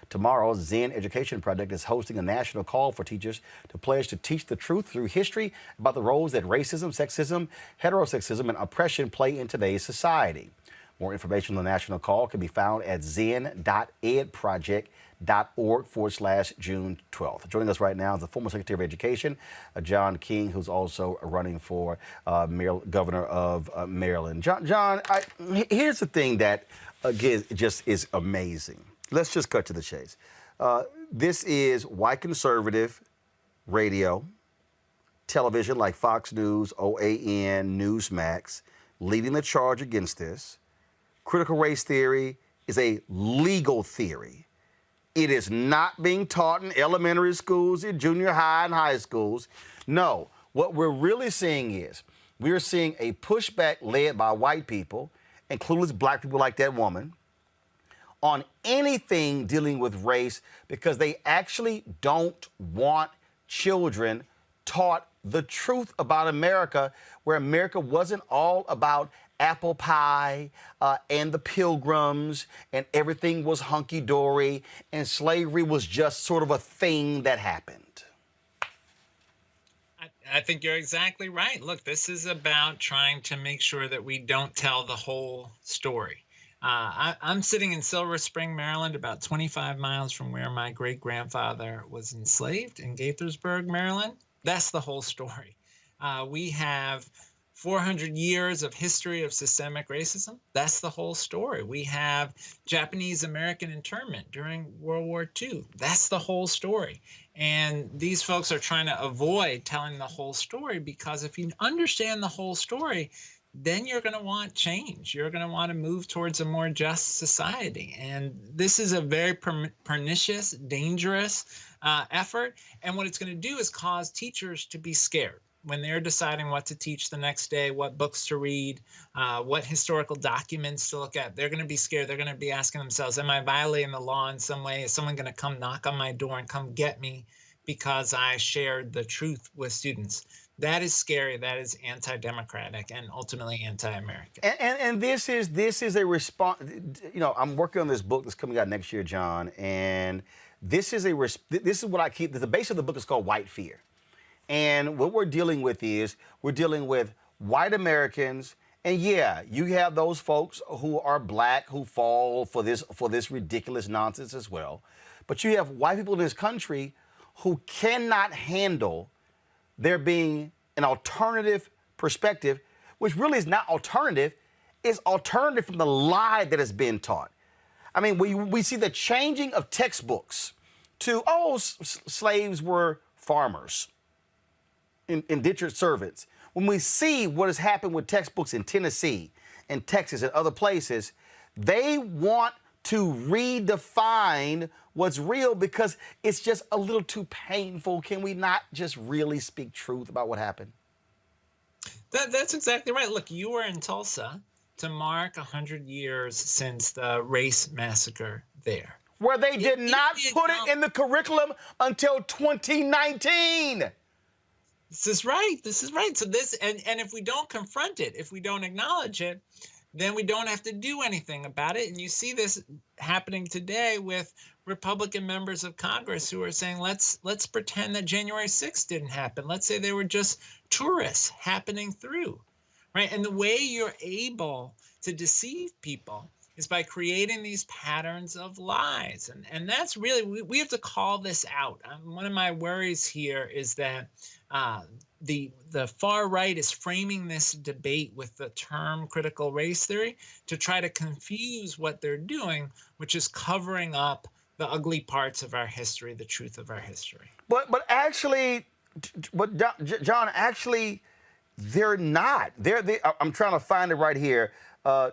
Tomorrow, Zen Education Project is hosting a national call for teachers to pledge to teach the truth through history about the roles that racism, sexism, heterosexism, and oppression play in today's society. More information on the national call can be found at zen.edproject.org/June 12th. Joining us right now is the former Secretary of Education, John King, who's also running for governor of Maryland. John, here's the thing that, again, just is amazing. Let's just cut to the chase. This is white conservative radio, television like Fox News, OAN, Newsmax, leading the charge against this. Critical race theory is a legal theory. It is not being taught in elementary schools, in junior high and high schools. No, what we're really seeing is we're seeing a pushback led by white people, including black people like that woman, on anything dealing with race because they actually don't want children taught the truth about America, where America wasn't all about apple pie and the Pilgrims and everything was hunky-dory and slavery was just sort of a thing that happened. I think you're exactly right. Look, this is about trying to make sure that we don't tell the whole story. I'm sitting in Silver Spring, Maryland, about 25 miles from where my great-grandfather was enslaved in Gaithersburg, Maryland. That's the whole story. We have 400 years of history of systemic racism. That's the whole story. We have Japanese American internment during World War II. That's the whole story. And these folks are trying to avoid telling the whole story because if you understand the whole story, then you're going to want change. You're going to want to move towards a more just society. And this is a very pernicious, dangerous effort. And what it's going to do is cause teachers to be scared when they're deciding what to teach the next day, what books to read, what historical documents to look at. They're going to be scared. They're going to be asking themselves, am I violating the law in some way? Is someone going to come knock on my door and come get me because I shared the truth with students? That is scary. That is anti-democratic and ultimately anti-American. And this is a response. You know, I'm working on this book that's coming out next year, John, and this is what I keep. The base of the book is called White Fear. And what we're dealing with is we're dealing with white Americans. And yeah, you have those folks who are black who fall for this ridiculous nonsense as well. But you have white people in this country who cannot handle there being an alternative perspective, which really is not alternative. It's alternative from the lie that has been taught. I mean, we see the changing of textbooks to, slaves were farmers, indentured servants. When we see what has happened with textbooks in Tennessee and Texas and other places, they want to redefine what's real because it's just a little too painful. Can we not just really speak truth about what happened? That's exactly right. Look, you were in Tulsa to mark 100 years since the race massacre there. Where they did not put it in the curriculum until 2019. This is right. So and if we don't confront it, if we don't acknowledge it, then we don't have to do anything about it. And you see this happening today with Republican members of Congress who are saying, let's pretend that January 6th didn't happen. Let's say they were just tourists happening through, right? And the way you're able to deceive people is by creating these patterns of lies. And that's really, we have to call this out. One of my worries here is that the far right is framing this debate with the term critical race theory to try to confuse what they're doing, which is covering up the ugly parts of our history, the truth of our history. But actually, John, actually, they're not. I'm trying to find it right here.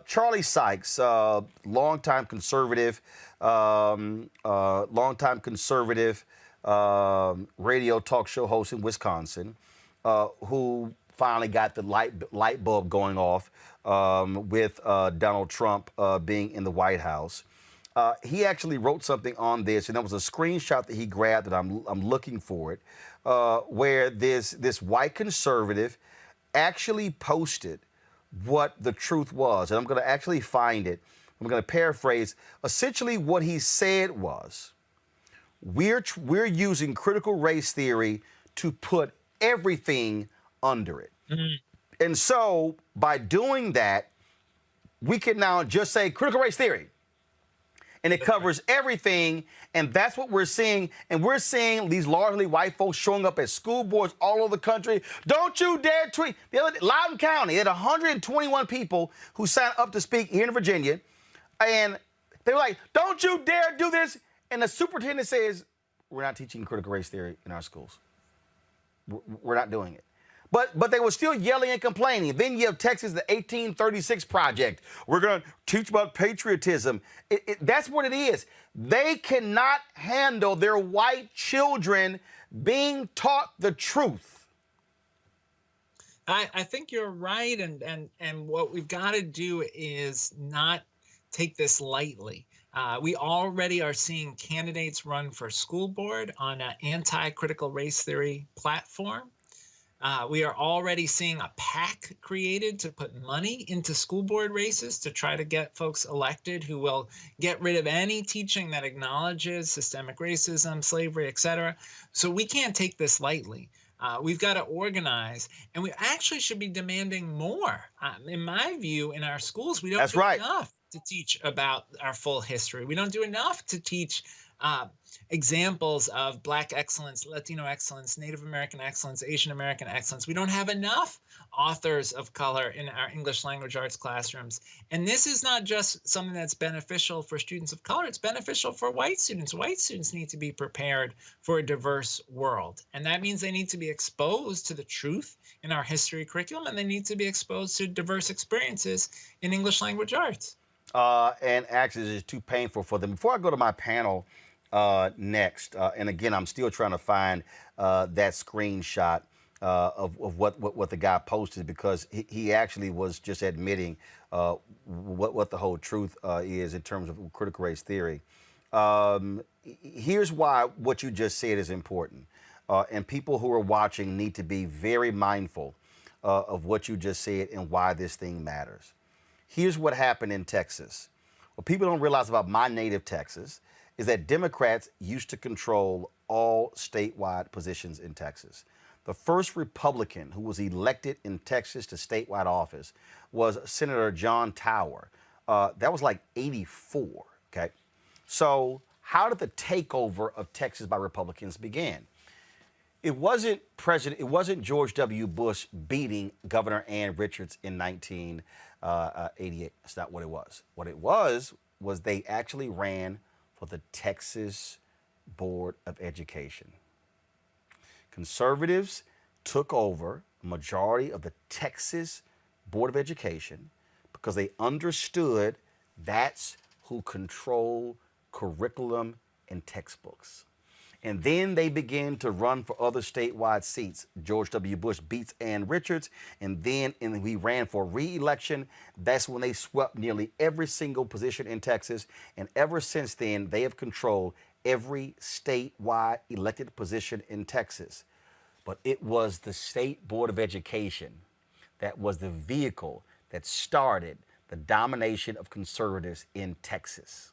Charlie Sykes, longtime conservative radio talk show host in Wisconsin, who finally got the light bulb going off with Donald Trump being in the White House. He actually wrote something on this, and that was a screenshot that he grabbed, that I'm looking for it, where this white conservative actually posted what the truth was. And I'm going to actually find it. I'm going to paraphrase. Essentially what he said was, we're using critical race theory to put everything under it. Mm-hmm. And so by doing that, we can now just say critical race theory. And it covers everything, and that's what we're seeing. And we're seeing these largely white folks showing up at school boards all over the country. Don't you dare tweet. The other day, Loudoun County had 121 people who signed up to speak here in Virginia, and they were like, don't you dare do this. And the superintendent says, we're not teaching critical race theory in our schools. We're not doing it. But they were still yelling and complaining. Then you have Texas, the 1836 Project. We're going to teach about patriotism. That's what it is. They cannot handle their white children being taught the truth. I think you're right, and what we've got to do is not take this lightly. We already are seeing candidates run for school board on an anti-critical race theory platform. We are already seeing a PAC created to put money into school board races to try to get folks elected who will get rid of any teaching that acknowledges systemic racism, slavery, etc. So we can't take this lightly. We've got to organize, and we actually should be demanding more. In my view, in our schools, we don't do enough to teach about our full history. We don't do enough to teach examples of Black excellence, Latino excellence, Native American excellence, Asian American excellence. We don't have enough authors of color in our English language arts classrooms. And this is not just something that's beneficial for students of color, it's beneficial for white students. White students need to be prepared for a diverse world. And that means they need to be exposed to the truth in our history curriculum, and they need to be exposed to diverse experiences in English language arts. And actually, it's too painful for them. Before I go to my panel next, and again, I'm still trying to find that screenshot of what the guy posted, because he actually was just admitting what the whole truth is in terms of critical race theory. Here's why what you just said is important. And people who are watching need to be very mindful of what you just said and why this thing matters. Here's what happened in Texas. What people don't realize about my native Texas is that Democrats used to control all statewide positions in Texas. The first Republican who was elected in Texas to statewide office was Senator John Tower. That was like 84, okay? So how did the takeover of Texas by Republicans begin? It wasn't George W. Bush beating Governor Ann Richards in 1988. That's not what it was. What it was they actually ran for the Texas Board of Education. Conservatives took over a majority of the Texas Board of Education because they understood that's who controlled curriculum and textbooks. And then they began to run for other statewide seats. George W. Bush beats Ann Richards, and then we ran for re-election. That's when they swept nearly every single position in Texas. And ever since then, they have controlled every statewide elected position in Texas. But it was the State Board of Education that was the vehicle that started the domination of conservatives in Texas.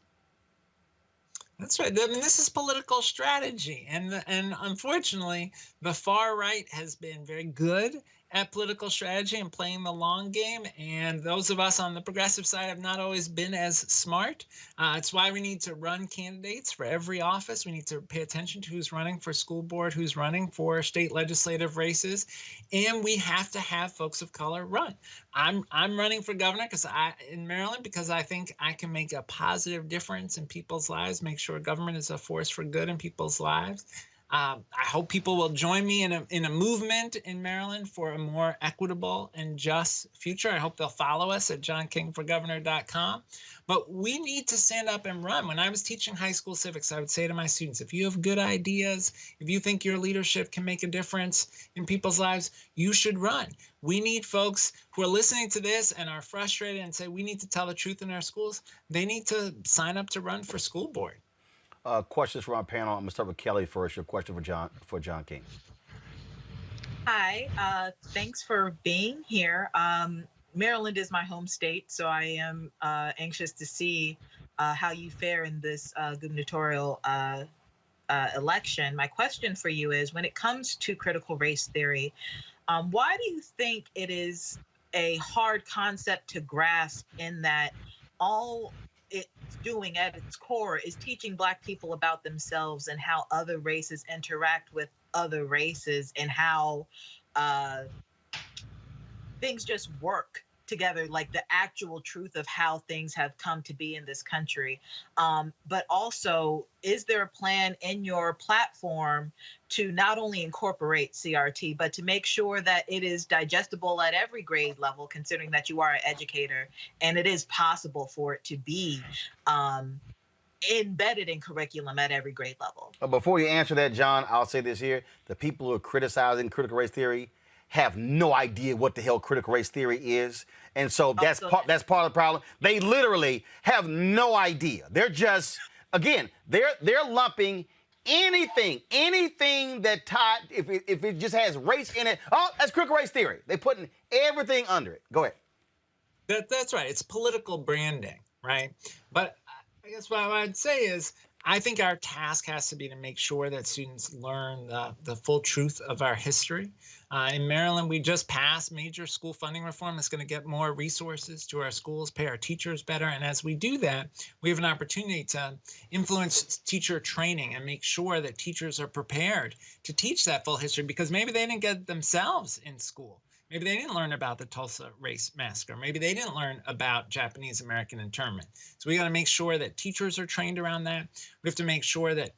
That's right. I mean, this is political strategy. And unfortunately, the far right has been very good at political strategy and playing the long game. And those of us on the progressive side have not always been as smart. It's why we need to run candidates for every office. We need to pay attention to who's running for school board, who's running for state legislative races. And we have to have folks of color run. I'm running for governor in Maryland because I think I can make a positive difference in people's lives, make sure government is a force for good in people's lives. I hope people will join me in a movement in Maryland for a more equitable and just future. I hope they'll follow us at johnkingforgovernor.com. But we need to stand up and run. When I was teaching high school civics, I would say to my students, if you have good ideas, if you think your leadership can make a difference in people's lives, you should run. We need folks who are listening to this and are frustrated and say we need to tell the truth in our schools. They need to sign up to run for school board. Questions from our panel. I'm going to start with Kelly first. Your question for John King. Hi, thanks for being here. Maryland is my home state, so I am anxious to see how you fare in this gubernatorial election. My question for you is, when it comes to critical race theory, why do you think it is a hard concept to grasp, in that all it's doing at its core is teaching Black people about themselves and how other races interact with other races and how things just work together like the actual truth of how things have come to be in this country. But also, is there a plan in your platform to not only incorporate CRT, but to make sure that it is digestible at every grade level, considering that you are an educator, and it is possible for it to be embedded in curriculum at every grade level? Before you answer that, John, I'll say this here. The people who are criticizing critical race theory have no idea what the hell critical race theory is. And so that's part of the problem. They literally have no idea. They're just, again, they're lumping anything that tied, if it just has race in it, oh, that's critical race theory. They're putting everything under it. Go ahead. That's right. It's political branding, right? But I guess what I'd say is, I think our task has to be to make sure that students learn the full truth of our history. In Maryland, we just passed major school funding reform. It's going to get more resources to our schools, pay our teachers better. And as we do that, we have an opportunity to influence teacher training and make sure that teachers are prepared to teach that full history, because maybe they didn't get it themselves in school. Maybe they didn't learn about the Tulsa Race Massacre. Maybe they didn't learn about Japanese American internment. So we got to make sure that teachers are trained around that. We have to make sure that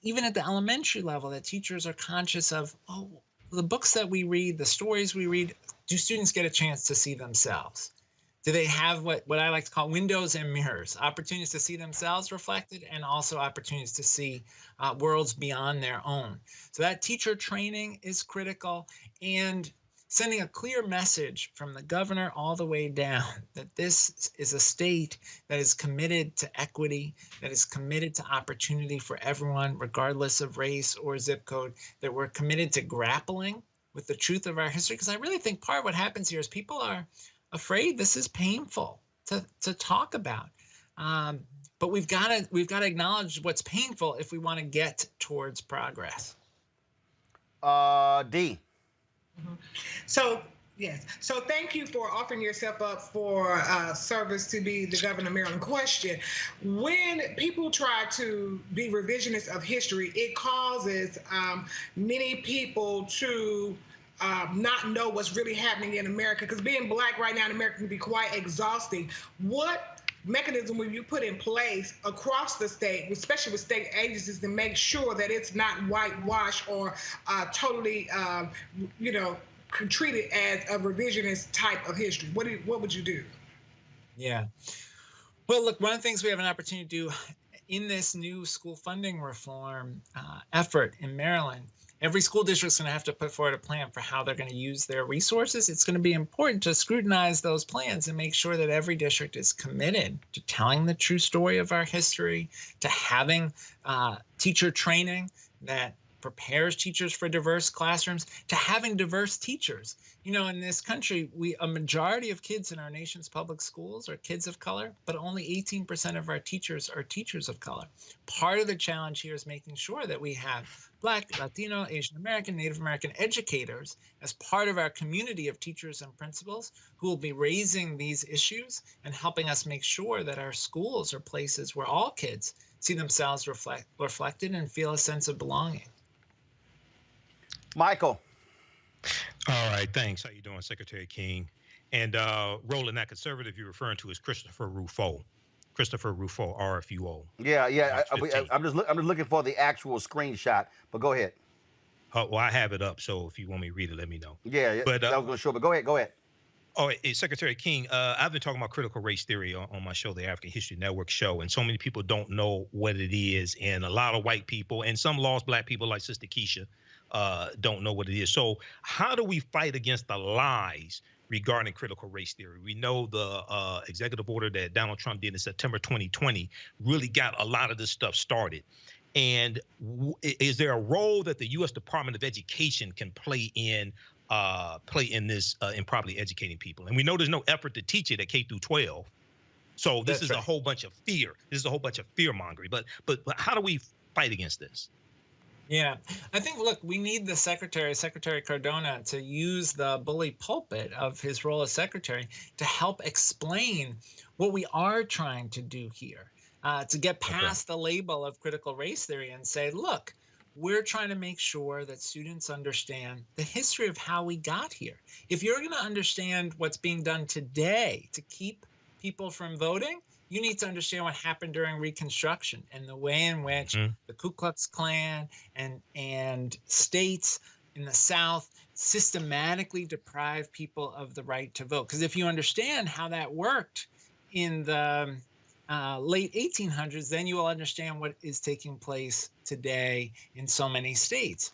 even at the elementary level, that teachers are conscious of, oh, the books that we read, the stories we read, do students get a chance to see themselves? Do they have what I like to call windows and mirrors, opportunities to see themselves reflected, and also opportunities to see worlds beyond their own? So that teacher training is critical, and sending a clear message from the governor all the way down that this is a state that is committed to equity, that is committed to opportunity for everyone, regardless of race or zip code, that we're committed to grappling with the truth of our history. Because I really think part of what happens here is people are afraid this is painful to talk about. But we've got to acknowledge what's painful if we want to get towards progress. D. So, yes. So thank you for offering yourself up for service to be the governor of Maryland. Question: when people try to be revisionists of history, it causes many people to not know what's really happening in America, because being Black right now in America can be quite exhausting. What mechanism will you put in place across the state, especially with state agencies, to make sure that it's not whitewashed or totally, treated as a revisionist type of history? What would you do? Yeah. Well, look, one of the things we have an opportunity to do in this new school funding reform effort in Maryland, every school district is going to have to put forward a plan for how they're going to use their resources. It's going to be important to scrutinize those plans and make sure that every district is committed to telling the true story of our history, to having teacher training that prepares teachers for diverse classrooms, to having diverse teachers. You know, in this country, a majority of kids in our nation's public schools are kids of color, but only 18% of our teachers are teachers of color. Part of the challenge here is making sure that we have Black, Latino, Asian American, Native American educators as part of our community of teachers and principals who will be raising these issues and helping us make sure that our schools are places where all kids see themselves reflected and feel a sense of belonging. Michael. All right, thanks. How you doing, Secretary King? And Roland, that conservative you're referring to is Christopher Rufo. Christopher Rufo, RFUO. Yeah. I'm just looking for the actual screenshot, but go ahead. Well, I have it up, so if you want me to read it, let me know. Yeah, but I was going to show, but go ahead. Oh, Secretary King, I've been talking about critical race theory on my show, the African History Network show, and so many people don't know what it is, and a lot of white people and some lost Black people like Sister Keisha don't know what it is. So how do we fight against the lies regarding critical race theory? We know the executive order that Donald Trump did in September 2020 really got a lot of this stuff started. And is there a role that the U.S. Department of Education can play in this in properly educating people? And we know there's no effort to teach it at K through 12. So this is a whole bunch of fear. This is a whole bunch of fear mongering. But how do we fight against this? Yeah, I think, look, we need the Secretary Cardona, to use the bully pulpit of his role as secretary to help explain what we are trying to do here, to get past the label of critical race theory and say, look, we're trying to make sure that students understand the history of how we got here. If you're going to understand what's being done today to keep people from voting, you need to understand what happened during Reconstruction and the way in which the Ku Klux Klan and states in the South systematically deprive people of the right to vote. Because if you understand how that worked in the late 1800s, then you will understand what is taking place today in so many states.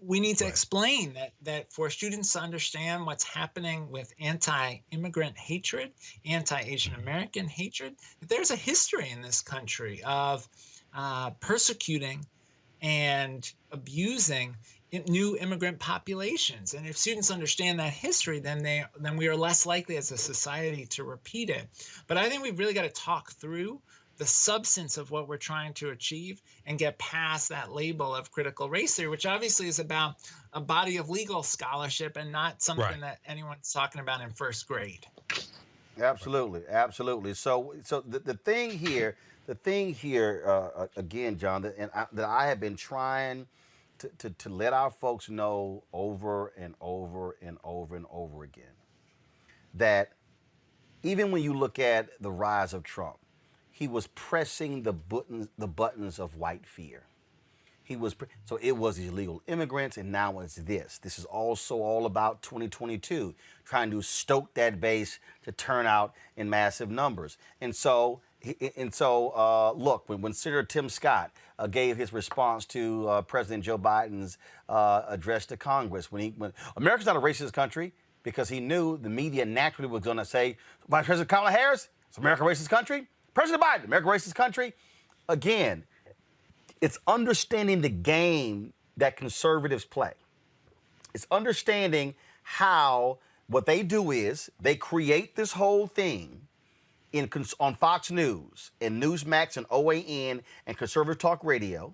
We need to explain that for students to understand what's happening with anti-immigrant hatred, anti-Asian American hatred, that there's a history in this country of persecuting and abusing new immigrant populations. And if students understand that history, then we are less likely as a society to repeat it. But I think we've really got to talk through the substance of what we're trying to achieve and get past that label of critical race theory, which obviously is about a body of legal scholarship and not something that anyone's talking about in first grade. Absolutely, absolutely. So the thing here, again, John, that I have been trying to let our folks know over and over and over and over again, that even when you look at the rise of Trump, he was pressing the buttons of white fear. So it was illegal immigrants, and now it's this. This is also all about 2022, trying to stoke that base to turn out in massive numbers. And so look, when Senator Tim Scott gave his response to President Joe Biden's address to Congress, when America's not a racist country, because he knew the media naturally was going to say, Vice President Kamala Harris, is America a racist country? President Biden, America a racist country? Again, it's understanding the game that conservatives play. It's understanding how what they do is they create this whole thing on Fox News and Newsmax and OAN and Conservative Talk Radio,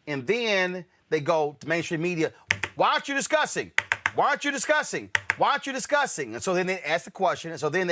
and then they go to mainstream media, why aren't you discussing? Why aren't you discussing? Why aren't you discussing? And so then they ask the question, and so then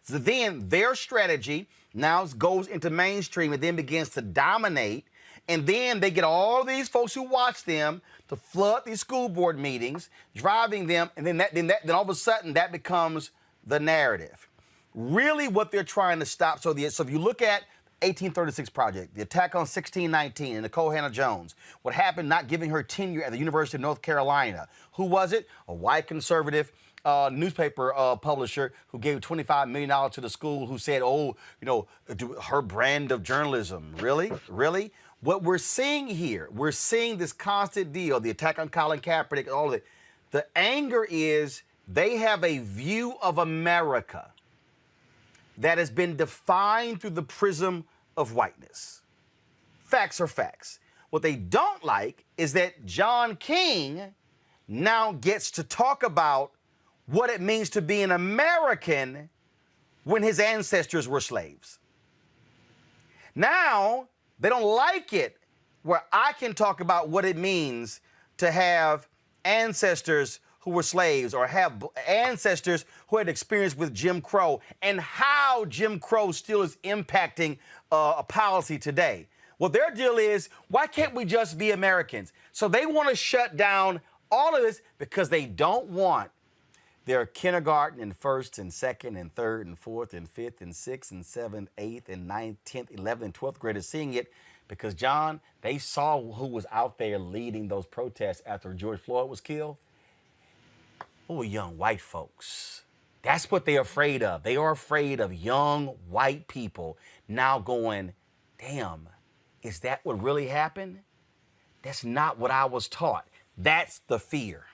then their strategy now goes into mainstream and then begins to dominate. And then they get all these folks who watch them to flood these school board meetings, driving them, and then all of a sudden that becomes the narrative. Really, what they're trying to stop. So if you look at 1836 Project, the attack on 1619 and Nicole Hannah Jones, what happened not giving her tenure at the University of North Carolina? Who was it? A white conservative newspaper publisher who gave $25 million to the school, who said, her brand of journalism. Really? What we're seeing here, we're seeing this constant deal, the attack on Colin Kaepernick, all of it. The anger is they have a view of America that has been defined through the prism of whiteness. Facts are facts. What they don't like is that John King now gets to talk about what it means to be an American when his ancestors were slaves. Now, they don't like it where I can talk about what it means to have ancestors who were slaves or have ancestors who had experience with Jim Crow and how Jim Crow still is impacting a policy today. Well, their deal is, why can't we just be Americans? So they want to shut down all of this because they don't want their kindergarten and first and second and third and fourth and fifth and sixth and seventh, eighth and ninth, 10th, 11th and 12th graders seeing it because, John, they saw who was out there leading those protests after George Floyd was killed. Oh, young white folks. That's what they're afraid of. They are afraid of young white people now going, damn, is that what really happened? That's not what I was taught. That's the fear.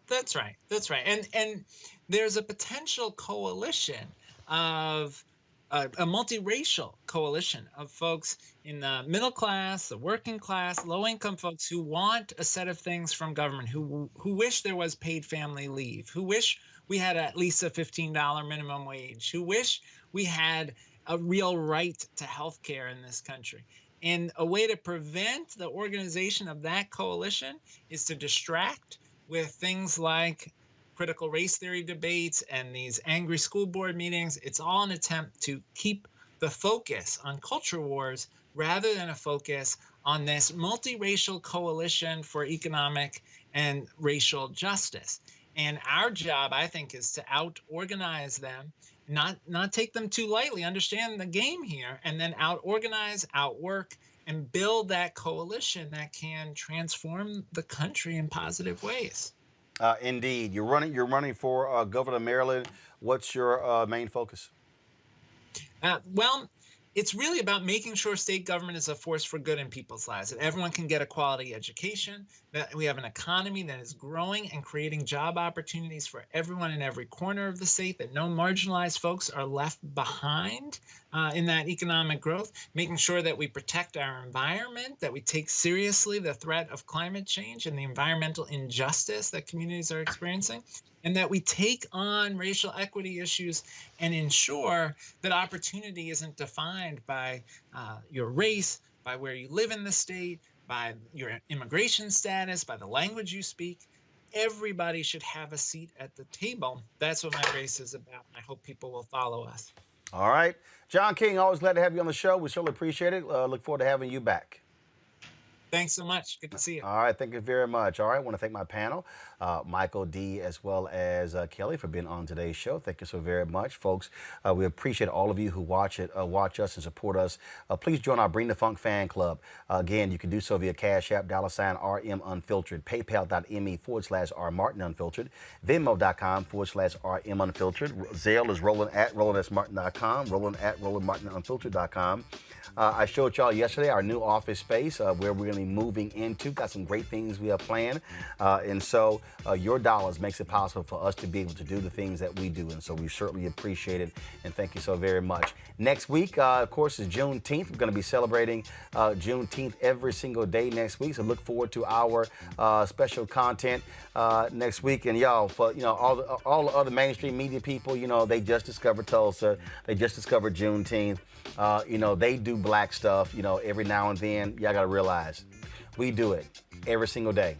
That's right. That's right. And there's a potential coalition of a multiracial coalition of folks in the middle class, the working class, low-income folks who want a set of things from government, who wish there was paid family leave, who wish we had at least a $15 minimum wage, who wish we had a real right to health care in this country. And a way to prevent the organization of that coalition is to distract with things like critical race theory debates and these angry school board meetings. It's all an attempt to keep the focus on culture wars rather than a focus on this multiracial coalition for economic and racial justice. And our job, I think, is to out-organize them, not take them too lightly, understand the game here, and then out-organize, outwork, and build that coalition that can transform the country in positive ways. Indeed. You're running for governor of Maryland. What's your main focus? Well, it's really about making sure state government is a force for good in people's lives, that everyone can get a quality education, that we have an economy that is growing and creating job opportunities for everyone in every corner of the state, that no marginalized folks are left behind in that economic growth, making sure that we protect our environment, that we take seriously the threat of climate change and the environmental injustice that communities are experiencing, and that we take on racial equity issues and ensure that opportunity isn't defined by your race, by where you live in the state, by your immigration status, by the language you speak. Everybody should have a seat at the table. That's what my race is about. I hope people will follow us. All right. John King, always glad to have you on the show. We certainly appreciate it. Look forward to having you back. Thanks so much. Good to see you. All right. Thank you very much. All right. I want to thank my panel, Michael D. as well as Kelly, for being on today's show. Thank you so very much, folks. We appreciate all of you who watch us and support us. Please join our Bring the Funk fan club. Again, you can do so via Cash App, $RM Unfiltered, PayPal.me/R Martin Unfiltered, Venmo.com/RM Unfiltered. Zelle is Roland at RolandSMartin.com, Roland at RolandMartinUnfiltered.com. I showed y'all yesterday our new office space where we're going to be moving into. Got some great things we have planned. And so your dollars makes it possible for us to be able to do the things that we do. And so we certainly appreciate it. And thank you so very much. Next week, of course, is Juneteenth. We're going to be celebrating Juneteenth every single day next week. So look forward to our special content next week. And y'all, for all the other mainstream media people, they just discovered Tulsa. They just discovered Juneteenth. They do black stuff, every now and then. Y'all got to realize we do it every single day,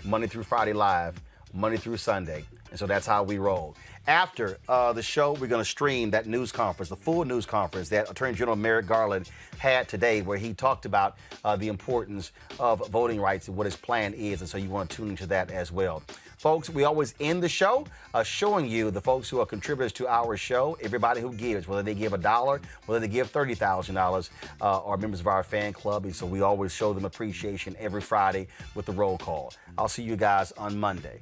Monday through Friday live, Monday through Sunday. And so that's how we roll. After the show, we're going to stream that news conference, the full news conference that Attorney General Merrick Garland had today, where he talked about the importance of voting rights and what his plan is. And so you want to tune into that as well. Folks, we always end the show showing you the folks who are contributors to our show, everybody who gives, whether they give $1, whether they give $30,000, are members of our fan club. And so we always show them appreciation every Friday with the roll call. I'll see you guys on Monday.